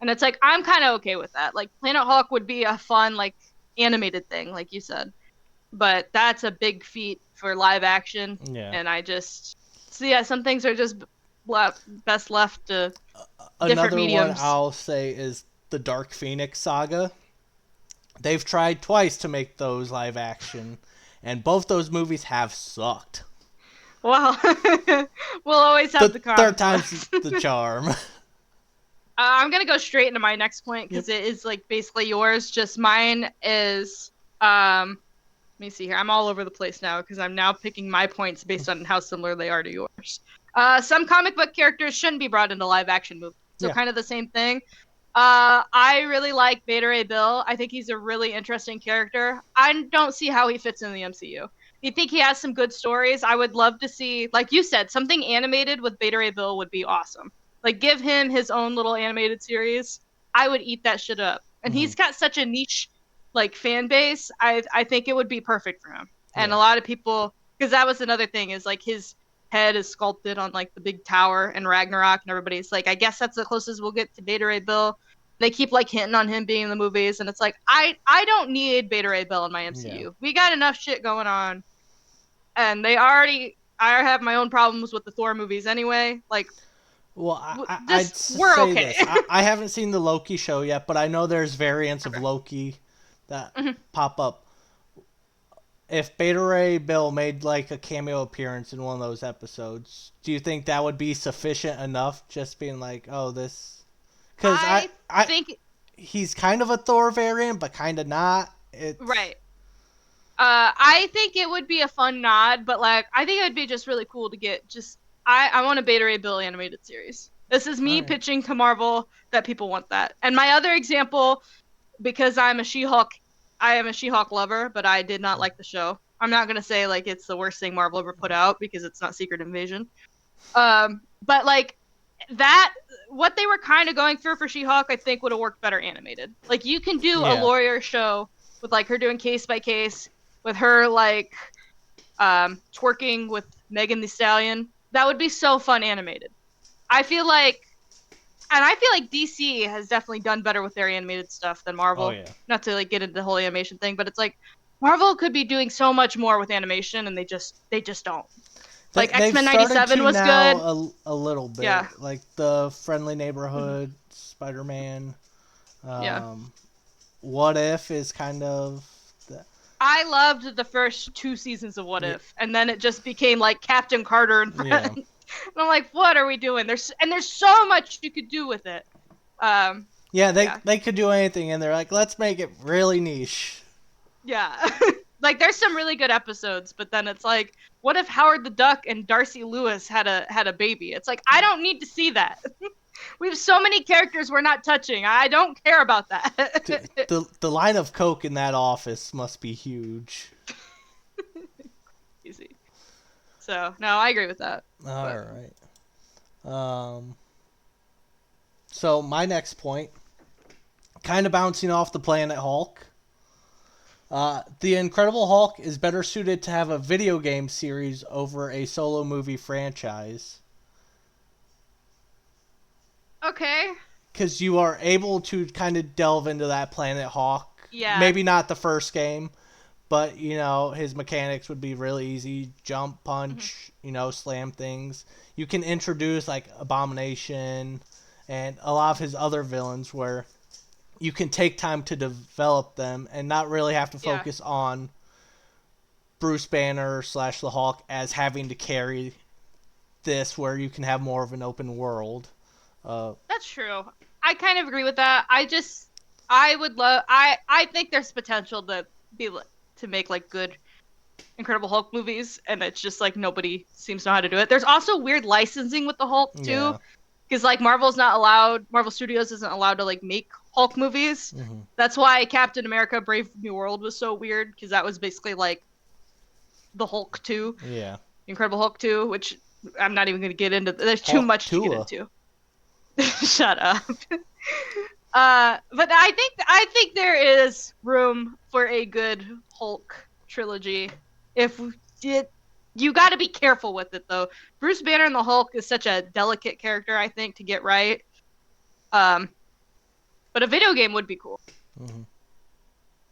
Speaker 2: And it's like, I'm kind of okay with that. Like, Planet Hulk would be a fun, like, animated thing, like you said. But that's a big feat for live action. Yeah. And I just... So, yeah, some things are just best left to different mediums.
Speaker 1: Another one I'll say is the Dark Phoenix saga. They've tried twice to make those live action, and both those movies have sucked.
Speaker 2: Well, we'll always have the
Speaker 1: third time's the charm.
Speaker 2: I'm going to go straight into my next point because it is like basically yours. Just mine is, let me see here. I'm all over the place now because I'm now picking my points based on how similar they are to yours. Some comic book characters shouldn't be brought into live action movies. So kind of the same thing. I really like Beta Ray Bill. I think he's a really interesting character. I don't see how he fits in the MCU. You think he has some good stories? I would love to see, like you said, something animated with Beta Ray Bill would be awesome. Like, give him his own little animated series. I would eat that shit up. And he's got such a niche, like, fan base. I think it would be perfect for him. And a lot of people, because that was another thing, is, like, his head is sculpted on, like, the big tower in Ragnarok. And everybody's like, I guess that's the closest we'll get to Beta Ray Bill. They keep, like, hinting on him being in the movies. And it's like, I don't need Beta Ray Bill in my MCU. Yeah. We got enough shit going on. And I have my own problems with the Thor movies anyway. Like,
Speaker 1: well, I'd say okay. This. I haven't seen the Loki show yet, but I know there's variants of Loki that pop up. If Beta Ray Bill made like a cameo appearance in one of those episodes, do you think that would be sufficient enough? Just being like, oh, this, because I think he's kind of a Thor variant, but kind of not.
Speaker 2: Right. I think it would be a fun nod, but like I think it would be just really cool to get just. I want a Beta Ray Bill animated series. This is me pitching to Marvel that people want that. And my other example, because I am a She-Hulk lover, but I did not like the show. I'm not going to say like it's the worst thing Marvel ever put out because it's not Secret Invasion. But like that, what they were kind of going for She-Hulk, I think would have worked better animated. Like you can do a lawyer show with like her doing case by case, with her like twerking with Megan Thee Stallion. That would be so fun animated. I feel like DC has definitely done better with their animated stuff than Marvel. Oh, yeah. Not to like get into the whole animation thing, but it's like Marvel could be doing so much more with animation, and they just don't. Like
Speaker 1: They've
Speaker 2: X-Men
Speaker 1: started
Speaker 2: '97
Speaker 1: to
Speaker 2: was
Speaker 1: now
Speaker 2: good.
Speaker 1: a little bit.
Speaker 2: Yeah.
Speaker 1: Like the Friendly
Speaker 2: Mhm.
Speaker 1: Neighborhood, Spider-Man.
Speaker 2: Yeah.
Speaker 1: Um, what If is kind of the,
Speaker 2: I loved the first 2 seasons of What
Speaker 1: yeah,
Speaker 2: If, and then it just became like Captain Carter and
Speaker 1: yeah.
Speaker 2: Friends. And I'm like, what are we doing? There's so much you could do with it. Um,
Speaker 1: Yeah,
Speaker 2: yeah,
Speaker 1: they could do anything, and they're like, let's make it really niche.
Speaker 2: yeah. Like there's some really good episodes, but then it's like, what if Howard the Duck and Darcy Lewis had a baby? It's like I don't need to see that. We have so many characters we're not touching. I don't care about that.
Speaker 1: The line of coke in that office must be huge.
Speaker 2: Easy. So no, I agree with that.
Speaker 1: All
Speaker 2: But
Speaker 1: right. So my next point, kind of bouncing off the Planet Hulk. The Incredible Hulk is better suited to have a video game series over a solo movie franchise.
Speaker 2: okay.
Speaker 1: Because you are able to kind of delve into that Planet Hawk.
Speaker 2: Yeah.
Speaker 1: Maybe not the first game, but, you know, his mechanics would be really easy. Jump, punch, slam things. You can introduce, like, Abomination and a lot of his other villains where you can take time to develop them and not really have to
Speaker 2: Yeah.
Speaker 1: focus on Bruce Banner / the Hulk as having to carry this, where you can have more of an open world.
Speaker 2: That's true. I kind of agree with that. I think there's potential to make like good Incredible Hulk movies, and it's just like nobody seems to know how to do it. There's also weird licensing with the Hulk too,
Speaker 1: Yeah.
Speaker 2: because like Marvel Studios isn't allowed to like make Hulk movies.
Speaker 1: Mm-hmm.
Speaker 2: That's why Captain America: Brave New World was so weird, because that was basically like the Hulk 2,
Speaker 1: Yeah.
Speaker 2: Incredible Hulk 2, which I'm not even going to get into. There's too
Speaker 1: Hulk
Speaker 2: much to get
Speaker 1: Tua.
Speaker 2: into. Shut up. But I think there is room for a good Hulk trilogy. If it, you got to be careful with it though. Bruce Banner and the Hulk is such a delicate character, I think, to get right. But a video game would be cool.
Speaker 1: Mm-hmm.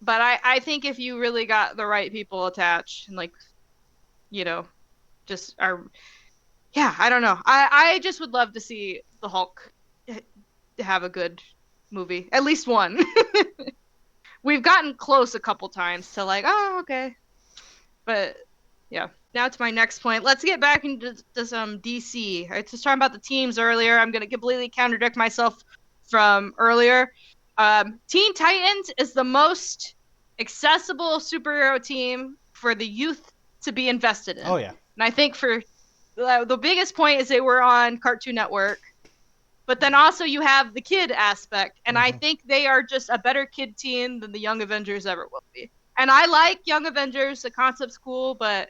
Speaker 2: But I think if you really got the right people attached and like, just are, yeah, I don't know. I just would love to see the Hulk have a good movie, at least one. We've gotten close a couple times to like, oh, okay. But yeah, now to my next point. Let's get back into some DC. I was just talking about the teams earlier. I'm going to completely contradict myself from earlier. Teen Titans is the most accessible superhero team for the youth to be invested in.
Speaker 1: Oh, yeah.
Speaker 2: And I think for the biggest point is they were on Cartoon Network. But then also you have the kid aspect, and I think they are just a better kid team than the Young Avengers ever will be. And I like Young Avengers, the concept's cool, but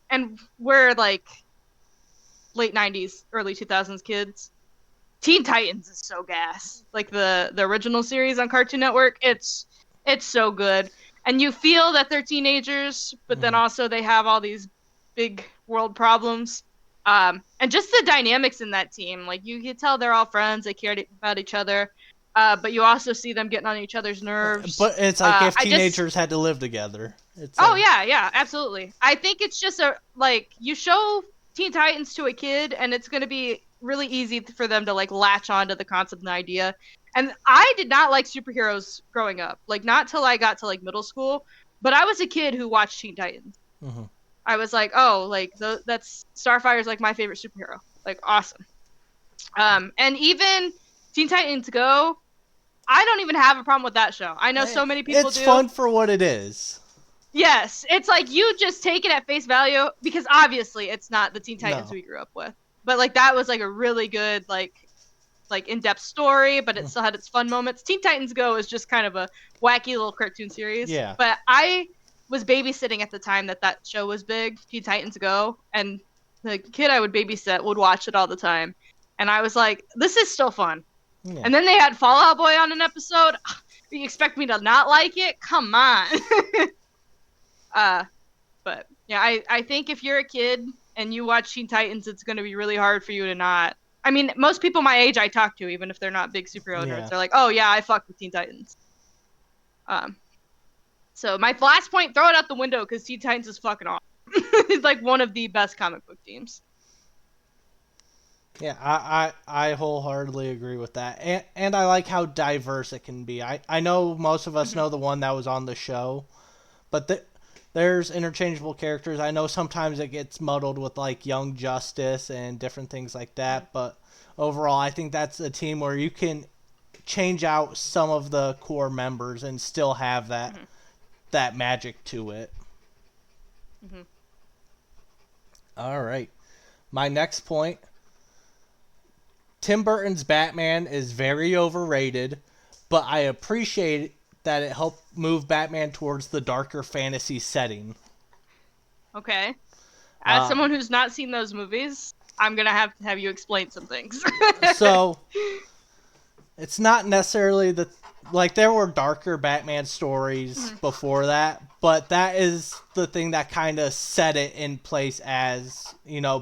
Speaker 2: and we're like late 90s, early 2000s kids. Teen Titans is so gas. Like the original series on Cartoon Network, it's so good. And you feel that they're teenagers, but then also they have all these big world problems. And just the dynamics in that team, like you can tell they're all friends, they care about each other, but you also see them getting on each other's nerves.
Speaker 1: But it's like if teenagers had to live together.
Speaker 2: Yeah, absolutely. I think it's just you show Teen Titans to a kid, and it's going to be really easy for them to like latch onto the concept and the idea. And I did not like superheroes growing up, like not till I got to like middle school, but I was a kid who watched Teen Titans.
Speaker 1: Mm-hmm.
Speaker 2: I was like, oh, like that's Starfire's like my favorite superhero. Like awesome. And even Teen Titans Go, I don't even have a problem with that show. I know so many people
Speaker 1: It's
Speaker 2: do.
Speaker 1: fun for what it is.
Speaker 2: Yes, it's like you just take it at face value because obviously it's not the Teen Titans we grew up with. But like that was like a really good like in-depth story, but it still had its fun moments. Teen Titans Go is just kind of a wacky little cartoon series.
Speaker 1: Yeah.
Speaker 2: But I was babysitting at the time that show was big, Teen Titans Go, and the kid I would babysit would watch it all the time. And I was like, this is still fun. Yeah. And then they had Fall Out Boy on an episode. You expect me to not like it? Come on. But yeah, I think if you're a kid and you watch Teen Titans, it's going to be really hard for you to not. I mean, most people my age I talk to, even if they're not big superhero nerds, they're like, oh yeah, I fuck with Teen Titans. So my last point, throw it out the window because Teen Titans is fucking awesome. It's like one of the best comic book teams.
Speaker 1: Yeah, I wholeheartedly agree with that. And I like how diverse it can be. I know most of us know the one that was on the show, but there's interchangeable characters. I know sometimes it gets muddled with like Young Justice and different things like that, but overall I think that's a team where you can change out some of the core members and still have that magic to it. All right. My next point, Tim Burton's Batman is very overrated, but I appreciate that it helped move Batman towards the darker fantasy setting.
Speaker 2: Okay. As someone who's not seen those movies, I'm going to have you explain some things.
Speaker 1: So, it's not necessarily there were darker Batman stories before that, but that is the thing that kind of set it in place as,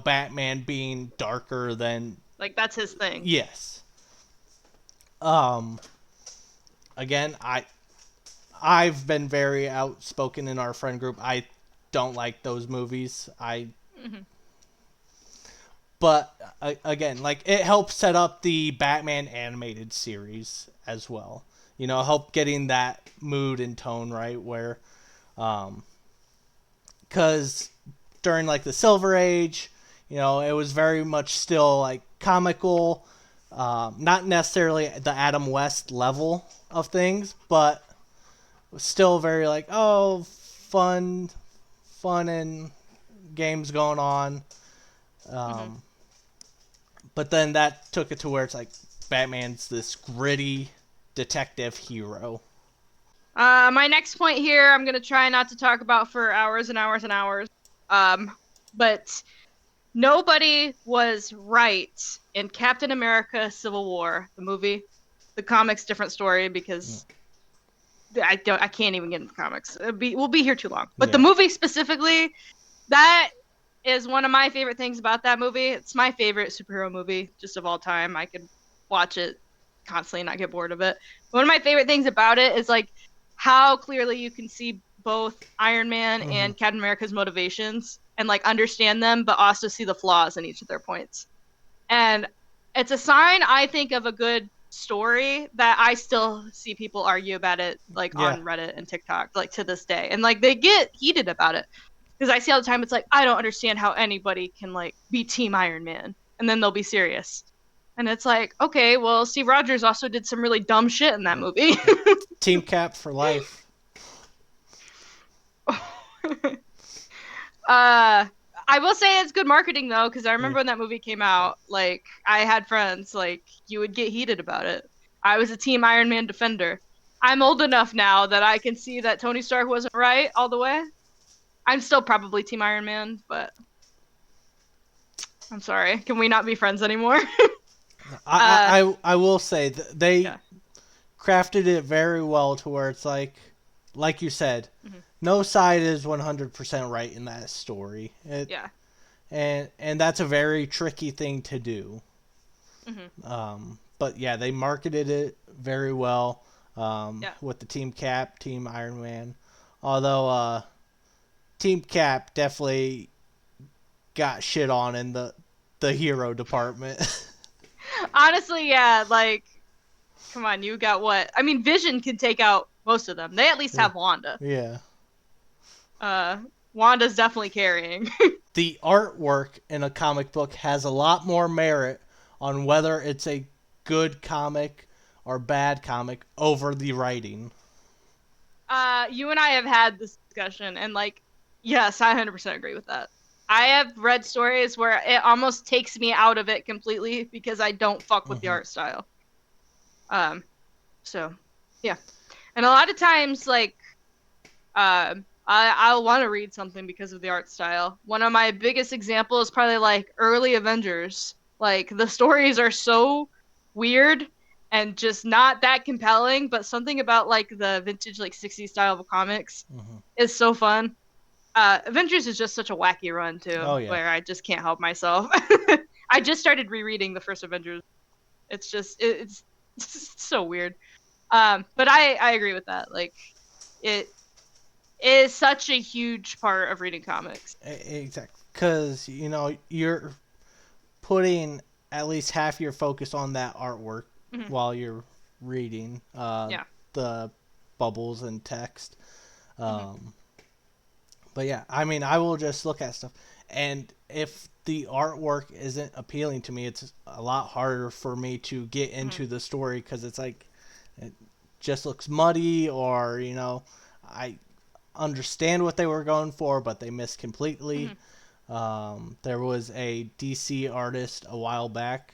Speaker 1: Batman being darker than...
Speaker 2: Like, that's his thing.
Speaker 1: Yes. Again, I've been very outspoken in our friend group. I don't like those movies. But again, it helps set up the Batman animated series as well. Help getting that mood and tone right where, because during the Silver Age, it was very much still comical, not necessarily the Adam West level of things, but still very fun and games going on. But then that took it to where it's Batman's this gritty detective hero.
Speaker 2: My next point here, I'm going to try not to talk about for hours and hours and hours. But nobody was right in Captain America Civil War, the movie. The comics, different story because I can't even get into the comics. We'll be here too long. But the movie specifically, that is one of my favorite things about that movie. It's my favorite superhero movie just of all time. I could watch it constantly and not get bored of it. One of my favorite things about it is how clearly you can see both Iron Man and Captain America's motivations and understand them, but also see the flaws in each of their points. And it's a sign, I think, of a good story that I still see people argue about it on Reddit and TikTok to this day. And they get heated about it. Because I see all the time, it's I don't understand how anybody can be Team Iron Man. And then they'll be serious. And it's okay, well, Steve Rogers also did some really dumb shit in that movie.
Speaker 1: Team Cap for life.
Speaker 2: I will say it's good marketing, though, because I remember when that movie came out, I had friends, you would get heated about it. I was a Team Iron Man defender. I'm old enough now that I can see that Tony Stark wasn't right all the way. I'm still probably Team Iron Man, but I'm sorry. Can we not be friends anymore?
Speaker 1: I will say they crafted it very well to where it's like you said, no side is 100% right in that story. And that's a very tricky thing to do. But yeah, they marketed it very well with the Team Cap, Team Iron Man. Although Team Cap definitely got shit on in the hero department.
Speaker 2: Honestly, yeah, come on, you got what? I mean, Vision can take out most of them. They at least have Wanda.
Speaker 1: Yeah.
Speaker 2: Wanda's definitely carrying.
Speaker 1: The artwork in a comic book has a lot more merit on whether it's a good comic or bad comic over the writing.
Speaker 2: You and I have had this discussion, and yes, I 100% agree with that. I have read stories where it almost takes me out of it completely because I don't fuck with the art style. So, yeah. And a lot of times, I'll want to read something because of the art style. One of my biggest examples is probably early Avengers. The stories are so weird and just not that compelling, but something about the vintage 60s style of comics is so fun. Avengers is just such a wacky run too, where I just can't help myself. I just started rereading the first Avengers. It's just it's so weird. But I agree with that. is such a huge part of reading comics.
Speaker 1: Exactly, because you're putting at least half your focus on that artwork
Speaker 2: Mm-hmm.
Speaker 1: while you're reading
Speaker 2: Yeah.
Speaker 1: the bubbles and text.
Speaker 2: Mm-hmm.
Speaker 1: But yeah, I mean, I will just look at stuff, and if the artwork isn't appealing to me, it's a lot harder for me to get into
Speaker 2: Mm-hmm.
Speaker 1: the story because it's like it just looks muddy, or I understand what they were going for, but they missed completely.
Speaker 2: Mm-hmm.
Speaker 1: There was a DC artist a while back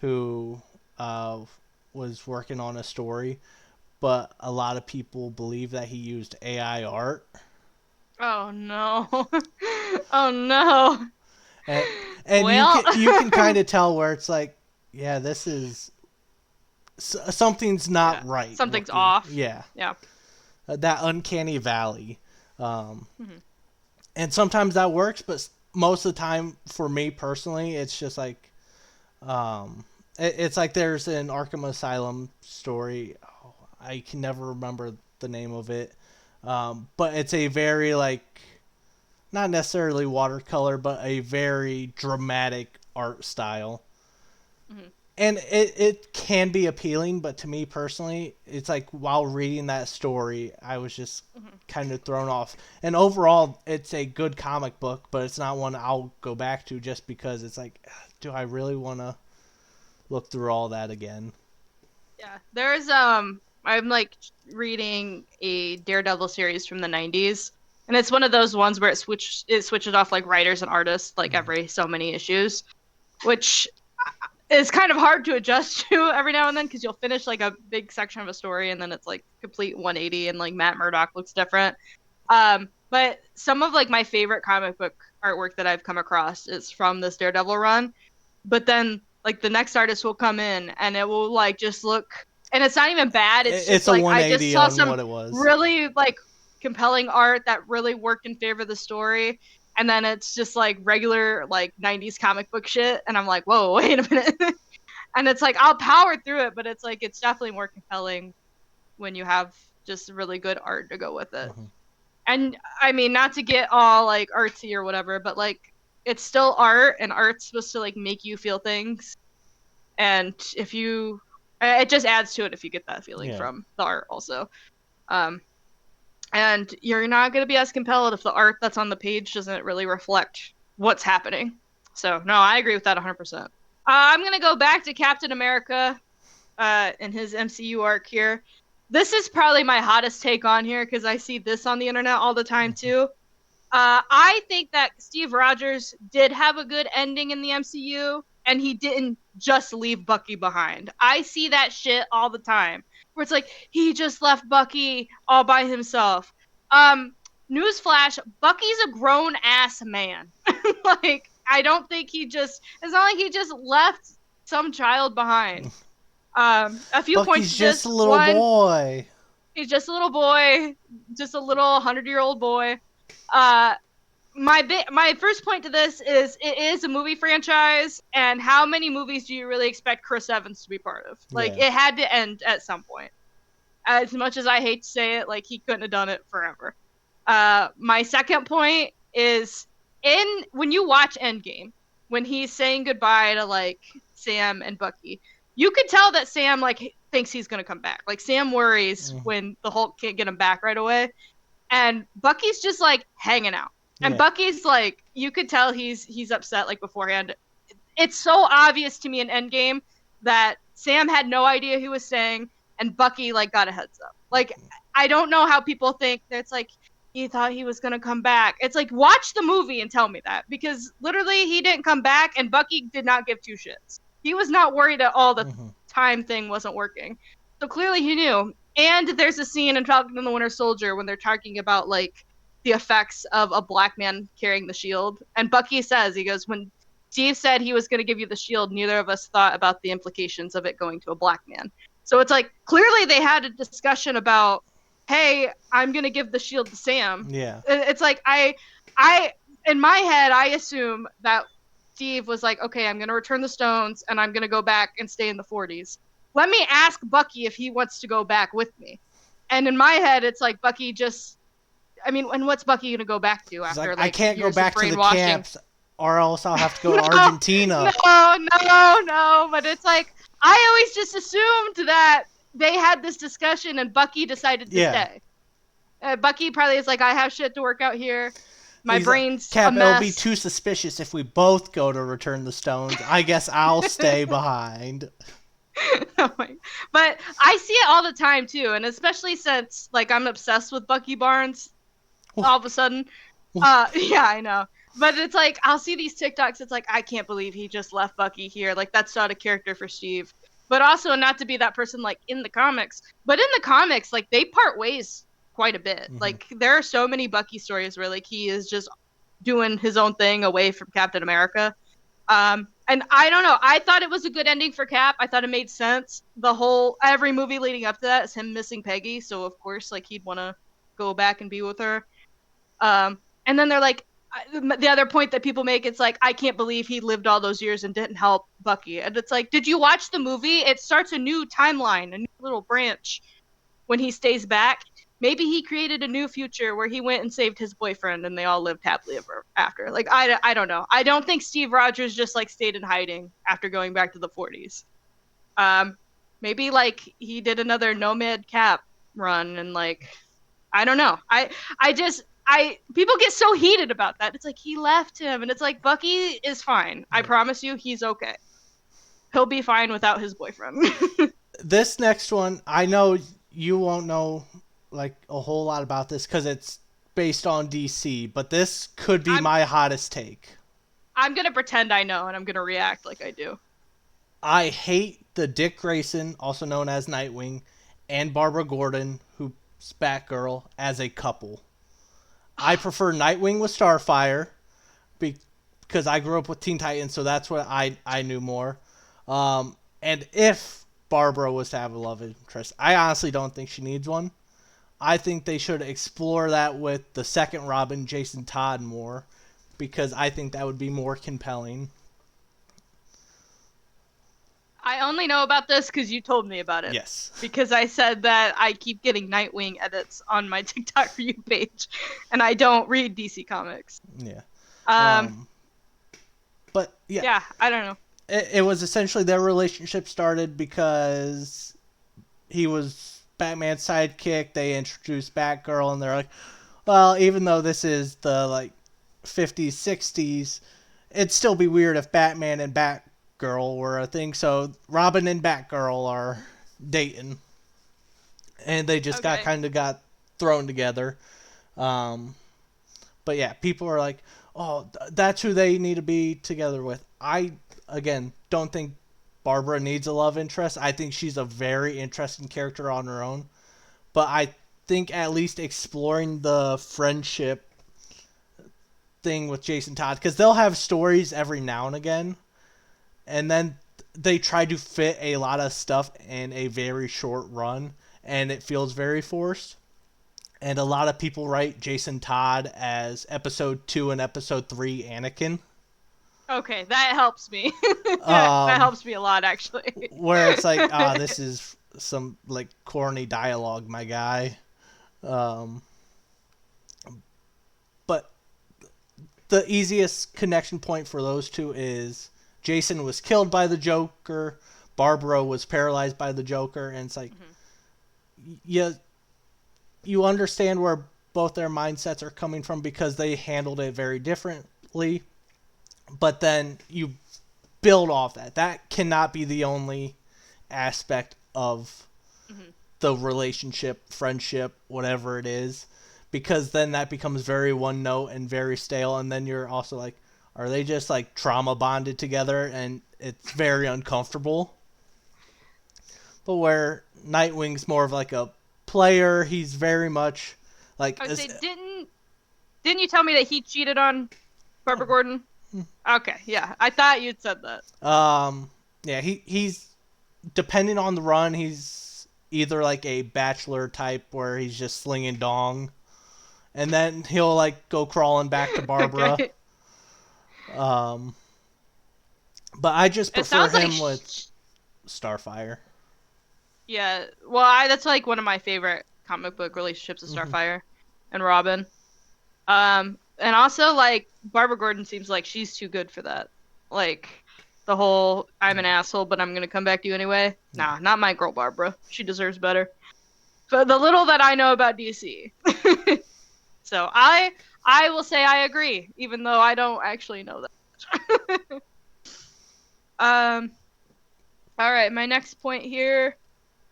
Speaker 1: who was working on a story, but a lot of people believe that he used AI art.
Speaker 2: Oh no. Oh no.
Speaker 1: And, and
Speaker 2: Well,
Speaker 1: you can kind of tell where it's like, yeah, this is something's not
Speaker 2: yeah,
Speaker 1: right.
Speaker 2: something's
Speaker 1: looking.
Speaker 2: off.
Speaker 1: Yeah,
Speaker 2: Yeah.
Speaker 1: that uncanny valley.
Speaker 2: Mm-hmm.
Speaker 1: And sometimes that works, but most of the time, for me personally, it's just like, it's like there's an Arkham Asylum story. Oh, I can never remember the name of it, but it's a very like, not necessarily watercolor, but a very dramatic art style.
Speaker 2: Mm-hmm.
Speaker 1: And it can be appealing, but to me personally, it's like while reading that story, I was just
Speaker 2: Mm-hmm.
Speaker 1: kind of thrown off. And overall, it's a good comic book, but it's not one I'll go back to just because it's like, do I really want to look through all that again?
Speaker 2: Yeah. There's I'm like reading a Daredevil series from the 90s, and it's one of those ones where it switches off like writers and artists like every so many issues, which is kind of hard to adjust to every now and then because you'll finish like a big section of a story and then it's like complete 180 and like Matt Murdock looks different. But some of like my favorite comic book artwork that I've come across is from this Daredevil run. But then like the next artist will come in and it will like just look, and it's not even bad. It's just
Speaker 1: a
Speaker 2: like I just
Speaker 1: 180
Speaker 2: saw
Speaker 1: on
Speaker 2: some
Speaker 1: what it was.
Speaker 2: really like compelling art that really worked in favor of the story. And then it's just like regular like 90s comic book shit. And I'm like, whoa, wait a minute. And it's like, I'll power through it, but it's like, it's definitely more compelling when you have just really good art to go with it.
Speaker 1: Mm-hmm.
Speaker 2: And I mean, not to get all like artsy or whatever, but like it's still art and art's supposed to like make you feel things. And if you, it just adds to it if you get that feeling from the art also. And you're not going to be as compelled if the art that's on the page doesn't really reflect what's happening. So, no, I agree with that 100%. I'm going to go back to Captain America in his MCU arc here. This is probably my hottest take on here because I see this on the internet all the time too. I think that Steve Rogers did have a good ending in the MCU, and he didn't just leave Bucky behind. I see that shit all the time, where it's like, he just left Bucky all by himself. Newsflash, Bucky's a grown-ass man. Like, I don't think it's not like he just left some child behind. A few
Speaker 1: Bucky's
Speaker 2: points.
Speaker 1: Just a little boy.
Speaker 2: He's just a little boy, just a little 100-year-old boy. My first point to this is it is a movie franchise, and how many movies do you really expect Chris Evans to be part of? Like, it had to end at some point. As much as I hate to say it, like, he couldn't have done it forever. My second point is when you watch Endgame, when he's saying goodbye to like Sam and Bucky, you could tell that Sam like thinks he's gonna come back. Like, Sam worries when the Hulk can't get him back right away, and Bucky's just like hanging out. And Bucky's like, you could tell he's upset like beforehand. It's so obvious to me in Endgame that Sam had no idea he was saying, and Bucky like got a heads up. Like, I don't know how people think that it's like he thought he was gonna come back. It's like, watch the movie and tell me that, because literally he didn't come back, and Bucky did not give two shits. He was not worried at all that time thing wasn't working. So clearly he knew. And there's a scene in Falcon and the Winter Soldier when they're talking about like the effects of a black man carrying the shield. And Bucky says, he goes, when Steve said he was going to give you the shield, neither of us thought about the implications of it going to a black man. So it's like, clearly they had a discussion about, hey, I'm going to give the shield to Sam.
Speaker 1: Yeah.
Speaker 2: It's like, I in my head, I assume that Steve was like, okay, I'm going to return the stones and I'm going to go back and stay in the 40s. Let me ask Bucky if he wants to go back with me. And in my head, it's like Bucky just I mean, and what's Bucky gonna go back to
Speaker 1: He's
Speaker 2: after
Speaker 1: like,
Speaker 2: like
Speaker 1: I can't go
Speaker 2: years
Speaker 1: back
Speaker 2: of
Speaker 1: to the
Speaker 2: brainwashing?
Speaker 1: camps, or else I'll have to go to Argentina.
Speaker 2: No. But it's like I always just assumed that they had this discussion and Bucky decided to
Speaker 1: Yeah.
Speaker 2: stay. Bucky probably is like, I have shit to work out here. My
Speaker 1: He's like,
Speaker 2: brain's
Speaker 1: Cap,
Speaker 2: a mess.
Speaker 1: it'll be too suspicious if we both go to return the stones. I guess I'll stay behind.
Speaker 2: But I see it all the time too, and especially since like I'm obsessed with Bucky Barnes all of a sudden. Yeah, I know. But it's like I'll see these TikToks, it's like I can't believe he just left Bucky here. Like that's not a character for Steve. But also not to be that person like in the comics. But in the comics, like they part ways quite a bit.
Speaker 1: Mm-hmm.
Speaker 2: Like there are so many Bucky stories where like he is just doing his own thing away from Captain America. And I don't know. I thought it was a good ending for Cap. I thought it made sense. Every movie leading up to that is him missing Peggy, so of course, like he'd want to go back and be with her. And then they're like, the other point that people make, it's like, I can't believe he lived all those years and didn't help Bucky. And it's like, did you watch the movie? It starts a new timeline, a new little branch when he stays back. Maybe he created a new future where he went and saved his boyfriend and they all lived happily ever after. Like, I don't know. I don't think Steve Rogers just like stayed in hiding after going back to the 40s. Maybe like he did another Nomad Cap run and like, I don't know. People get so heated about that. It's like he left him and it's like Bucky is fine. I promise you he's okay. He'll be fine without his boyfriend.
Speaker 1: This next one, I know you won't know like a whole lot about this because it's based on DC, but this could be my hottest take. I'm
Speaker 2: gonna pretend I know and I'm gonna react like I do.
Speaker 1: I hate the Dick Grayson, also known as Nightwing, and Barbara Gordon, who's Batgirl, as a couple. I prefer Nightwing with Starfire because I grew up with Teen Titans, so that's what I knew more. And if Barbara was to have a love interest, I honestly don't think she needs one. I think they should explore that with the second Robin, Jason Todd, more, because I think that would be more compelling.
Speaker 2: I only know about this because you told me about it.
Speaker 1: Yes.
Speaker 2: Because I said that I keep getting Nightwing edits on my TikTok For You page, and I don't read DC Comics.
Speaker 1: Yeah.
Speaker 2: But yeah. Yeah, I don't know.
Speaker 1: It was essentially their relationship started because he was Batman's sidekick. They introduced Batgirl, and they're like, well, even though this is the like 50s, 60s, it'd still be weird if Batman and Batgirl were a thing. So Robin and Batgirl are dating, and they just got thrown together. But yeah, people are like, oh, that's who they need to be together with. I, again, don't think Barbara needs a love interest. I think she's a very interesting character on her own. But I think at least exploring the friendship thing with Jason Todd, because they'll have stories every now and again, and then they try to fit a lot of stuff in a very short run, and it feels very forced. And a lot of people write Jason Todd as episode 2 and episode 3 Anakin.
Speaker 2: Okay, that helps me. That helps me a lot, actually.
Speaker 1: Where it's like, this is some like corny dialogue, my guy. But the easiest connection point for those two is Jason was killed by the Joker, Barbara was paralyzed by the Joker, and it's like, you understand where both their mindsets are coming from because they handled it very differently. But then you build off that. That cannot be the only aspect of the relationship, friendship, whatever it is. Because then that becomes very one note and very stale. And then you're also like, are they just like trauma bonded together? And it's very uncomfortable. But where Nightwing's more of like a player, he's very much like...
Speaker 2: didn't you tell me that he cheated on Barbara Gordon? Okay, yeah. I thought you'd said that.
Speaker 1: Yeah, he's depending on the run, he's either like a bachelor type where he's just slinging dong, and then he'll like go crawling back to Barbara. Okay. But I just prefer him with Starfire.
Speaker 2: Yeah, well, that's like one of my favorite comic book relationships with Starfire. and Robin. And also like Barbara Gordon seems like she's too good for that. Like the whole I'm an asshole, but I'm gonna come back to you anyway. Nah, not my girl Barbara. She deserves better. But the little that I know about DC. So I will say I agree, even though I don't actually know that. All right, my next point here.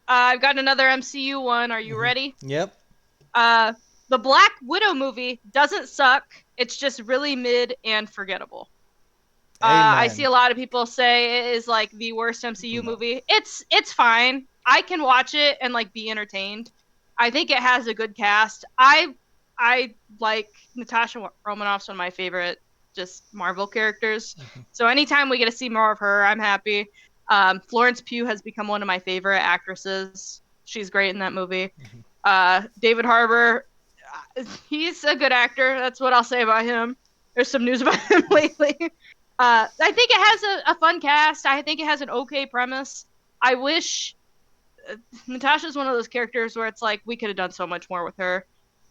Speaker 2: I've got another MCU one. Are you ready?
Speaker 1: Yep.
Speaker 2: The Black Widow movie doesn't suck. It's just really mid and forgettable. I see a lot of people say it is like the worst MCU movie. It's fine. I can watch it and like be entertained. I think it has a good cast. I like Natasha Romanoff's one of my favorite just Marvel characters. So anytime we get to see more of her, I'm happy. Florence Pugh has become one of my favorite actresses. She's great in that movie. David Harbour, he's a good actor. That's what I'll say about him. There's some news about him lately. I think it has a fun cast. I think it has an okay premise. I wish Natasha's one of those characters where it's like we could have done so much more with her.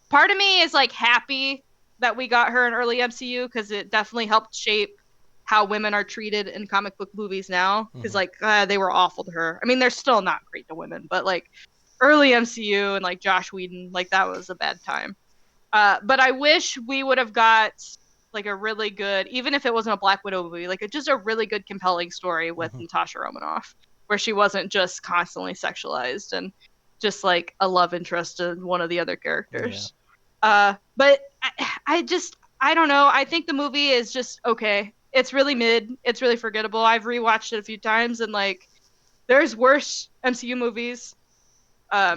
Speaker 2: Part of me is like happy that we got her in early MCU because it definitely helped shape how women are treated in comic book movies now. Because like they were awful to her. I mean, they're still not great to women, but like early MCU and like Joss Whedon, like that was a bad time. But I wish we would have got like a really good, even if it wasn't a Black Widow movie, like just a really good, compelling story with Natasha Romanoff, where she wasn't just constantly sexualized and just like a love interest in one of the other characters. But I don't know. I think the movie is just okay. It's really mid. It's really forgettable. I've rewatched it a few times and like there's worse MCU movies. I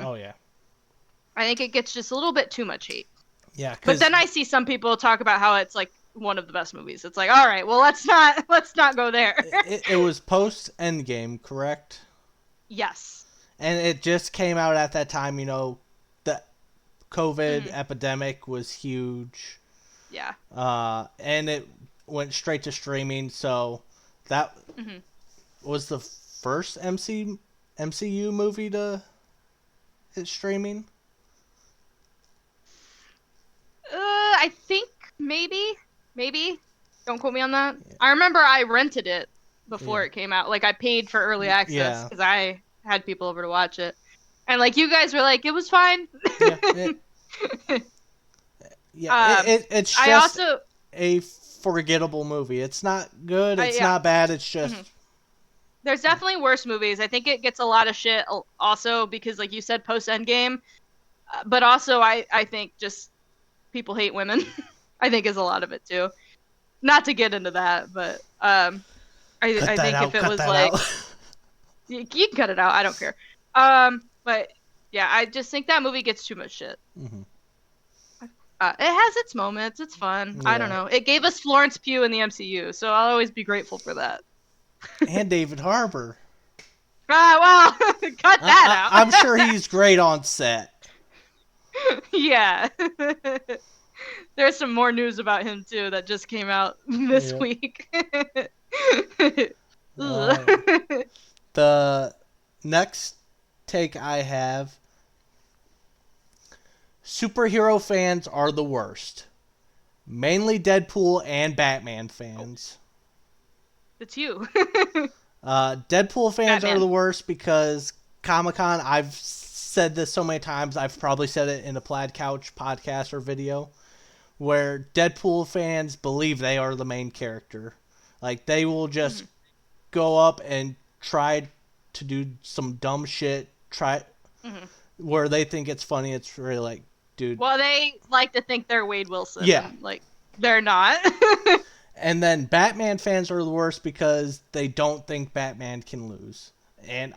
Speaker 2: think it gets just a little bit too much hate.
Speaker 1: Yeah,
Speaker 2: but then I see some people talk about how it's like one of the best movies. It's like, all right, well, let's not go there.
Speaker 1: it was post Endgame, correct?
Speaker 2: Yes.
Speaker 1: And it just came out at that time. You know, the COVID epidemic was huge.
Speaker 2: Yeah.
Speaker 1: And it went straight to streaming. So that was the first MCU movie to hit streaming.
Speaker 2: I think maybe. Don't quote me on that. Yeah. I remember I rented it before it came out. Like I paid for early access because I had people over to watch it, and like you guys were like, it was fine.
Speaker 1: It's just a forgettable movie. It's not good. It's not bad. It's just.
Speaker 2: There's definitely worse movies. I think it gets a lot of shit also because, like you said, post Endgame, but also I think just. People hate women, I think is a lot of it too. Not to get into that, but I think if it was like, you can cut it out. I don't care. But yeah, I just think that movie gets too much shit. It has its moments. It's fun. I don't know. It gave us Florence Pugh in the MCU, so I'll always be grateful for that.
Speaker 1: And David Harbour.
Speaker 2: Well, cut that out.
Speaker 1: I'm sure he's great on set.
Speaker 2: Yeah. There's some more news about him too that just came out this week.
Speaker 1: The next take I have: superhero fans are the worst. Mainly Deadpool and Batman fans.
Speaker 2: It's you.
Speaker 1: Deadpool fans are the worst because Comic-Con, I've said this so many times, I've probably said it in a Plaid Couch podcast or video, where Deadpool fans believe they are the main character. Like, they will just go up and try to do some dumb shit, where they think it's funny. It's really like, dude.
Speaker 2: Well, they like to think they're Wade Wilson.
Speaker 1: Yeah.
Speaker 2: Like, they're not.
Speaker 1: And then Batman fans are the worst because they don't think Batman can lose. And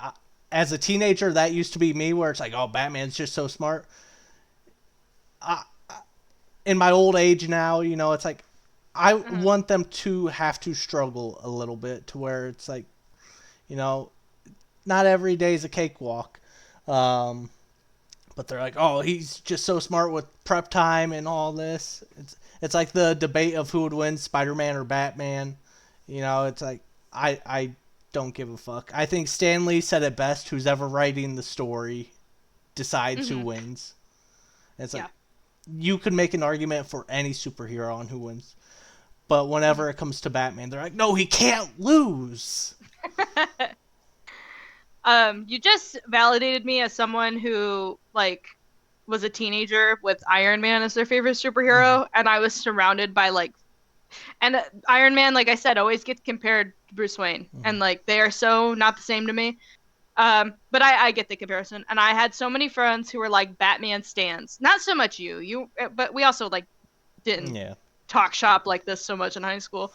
Speaker 1: as a teenager, that used to be me, where it's like, oh, Batman's just so smart. In my old age now, you know, it's like, I want them to have to struggle a little bit to where it's like, you know, not every day's a cakewalk. But they're like, oh, he's just so smart with prep time and all this. It's like the debate of who would win, Spider-Man or Batman. You know, it's like, I don't give a fuck. I think Stan Lee said it best: who's ever writing the story decides who wins. And it's like, you could make an argument for any superhero on who wins. But whenever it comes to Batman, they're like, no, he can't lose.
Speaker 2: You just validated me as someone who like was a teenager with Iron Man as their favorite superhero, and I was surrounded by like, and Iron Man, like I said, always gets compared to Bruce Wayne, and like they are so not the same to me. But I get the comparison, and I had so many friends who were like Batman stans. Not so much but we also like didn't talk shop like this so much in high school.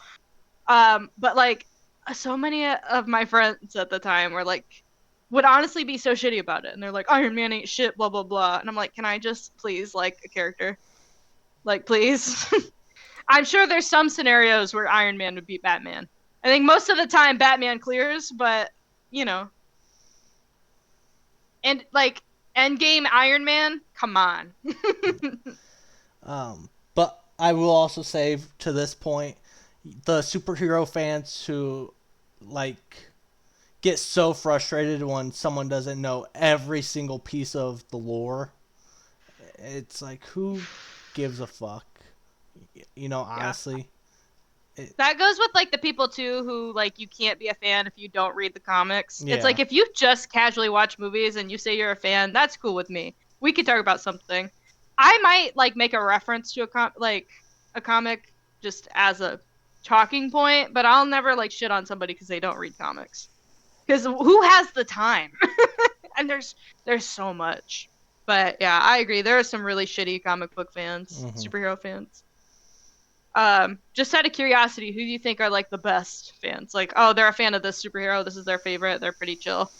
Speaker 2: But like so many of my friends at the time were like, would honestly be so shitty about it, and they're like, Iron Man ain't shit, blah blah blah, and I'm like, can I just please like a character, like please? I'm sure there's some scenarios where Iron Man would beat Batman. I think most of the time Batman clears, but you know. And like Endgame Iron Man, come on.
Speaker 1: But I will also say to this point, the superhero fans who like get so frustrated when someone doesn't know every single piece of the lore. It's like, who gives a fuck? You know, honestly.
Speaker 2: That goes with like the people too who like you can't be a fan if you don't read the comics.
Speaker 1: Yeah.
Speaker 2: It's like if you just casually watch movies and you say you're a fan, that's cool with me. We could talk about something. I might like make a reference to a comic just as a talking point, but I'll never like shit on somebody because they don't read comics. Because who has the time? And there's so much. But yeah, I agree. There are some really shitty comic book fans, superhero fans. Just out of curiosity, who do you think are like the best fans? Like, oh, they're a fan of this superhero. This is their favorite. They're pretty chill.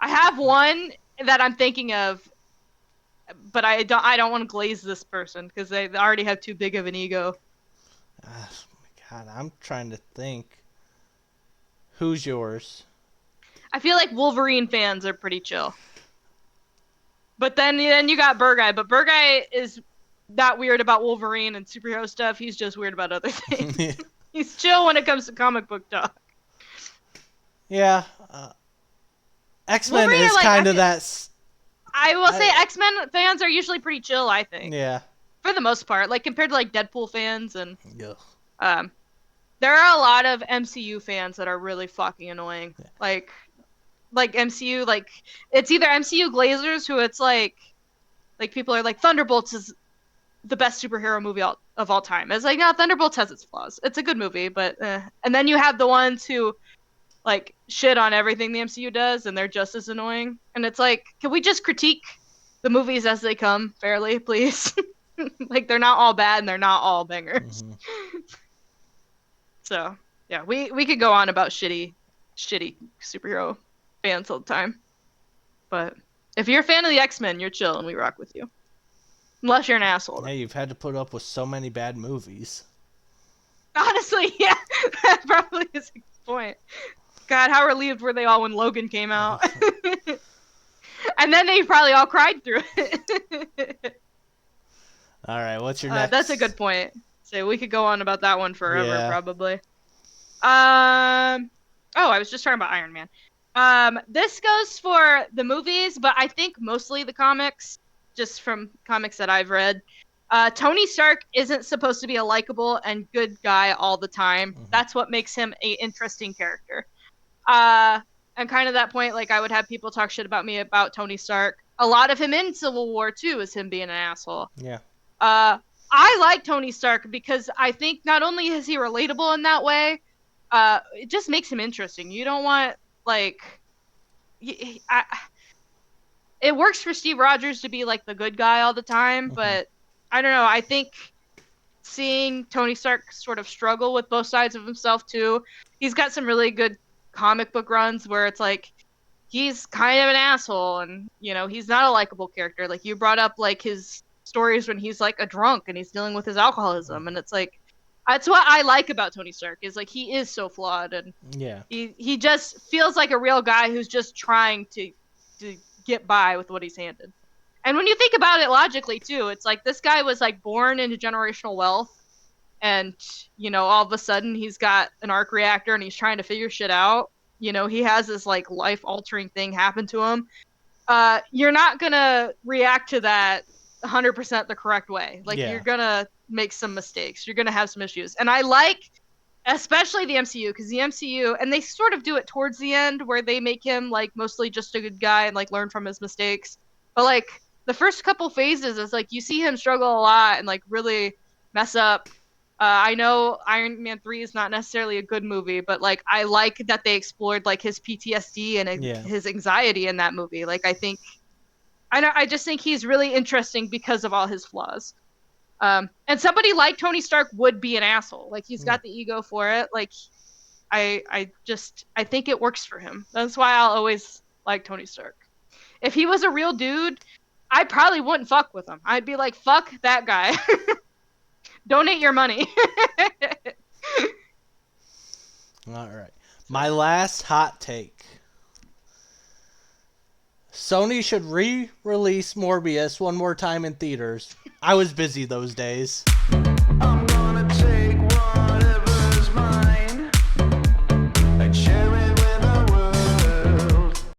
Speaker 2: I have one that I'm thinking of, but I don't want to glaze this person because they already have too big of an ego.
Speaker 1: Oh my God, I'm trying to think. Who's yours?
Speaker 2: I feel like Wolverine fans are pretty chill. But then you got Burguy, but Burguy is not weird about Wolverine and superhero stuff. He's just weird about other things. He's chill when it comes to comic book talk.
Speaker 1: Yeah. X-Men is like, kind of that...
Speaker 2: I will say X-Men fans are usually pretty chill, I think.
Speaker 1: Yeah.
Speaker 2: For the most part. Like, compared to, like, Deadpool fans and... Yeah. There are a lot of MCU fans that are really fucking annoying. Yeah. Like MCU, like... It's either MCU glazers who it's like people are like, Thunderbolts is the best superhero movie of all time. It's like, no, Thunderbolts has its flaws. It's a good movie, but... And then you have the ones who... like shit on everything the MCU does, and they're just as annoying. And it's like, can we just critique the movies as they come fairly, please? Like, they're not all bad and they're not all bangers. So yeah, we could go on about shitty superhero fans all the time, but if you're a fan of the X-Men, you're chill and we rock with you. Unless you're an asshole.
Speaker 1: Hey, you've had to put up with so many bad movies.
Speaker 2: Honestly, yeah, that probably is a good point. God, how relieved were they all when Logan came out? And then they probably all cried through it.
Speaker 1: All right, what's your next?
Speaker 2: That's a good point. So we could go on about that one forever, probably. Oh, I was just talking about Iron Man. This goes for the movies, but I think mostly the comics, just from comics that I've read. Tony Stark isn't supposed to be a likable and good guy all the time. That's what makes him an interesting character. And kind of that point, like, I would have people talk shit about me about Tony Stark. A lot of him in Civil War, too, is him being an asshole.
Speaker 1: Yeah.
Speaker 2: I like Tony Stark because I think not only is he relatable in that way, it just makes him interesting. You don't want, like... it works for Steve Rogers to be, like, the good guy all the time, but I don't know. I think seeing Tony Stark sort of struggle with both sides of himself, too. He's got some really good comic book runs where it's like he's kind of an asshole and, you know, he's not a likable character. Like, you brought up, like, his stories when he's, like, a drunk and he's dealing with his alcoholism, and it's like, that's what I like about Tony Stark, is, like, he is so flawed, and he just feels like a real guy who's just trying to get by with what he's handed. And when you think about it logically, too, it's like this guy was, like, born into generational wealth, and, you know, all of a sudden he's got an arc reactor and he's trying to figure shit out. You know, he has this, like, life-altering thing happen to him. you're not gonna react to that 100% the correct way. Like
Speaker 1: Yeah.
Speaker 2: you're gonna make some mistakes. You're gonna have some issues. And I like, especially the MCU, because the MCU, and they sort of do it towards the end where they make him like mostly just a good guy and like learn from his mistakes. But like the first couple phases is like you see him struggle a lot and like really mess up. I know Iron Man 3 is not necessarily a good movie, but like I like that they explored like his PTSD and
Speaker 1: Yeah.
Speaker 2: his anxiety in that movie. Like I just think he's really interesting because of all his flaws. And somebody like Tony Stark would be an asshole. Like he's got the ego for it. Like I think it works for him. That's why I'll always like Tony Stark. If he was a real dude, I probably wouldn't fuck with him. I'd be like, fuck that guy. Donate your money.
Speaker 1: All right. My last hot take. Sony should re-release Morbius one more time in theaters. I was busy those days.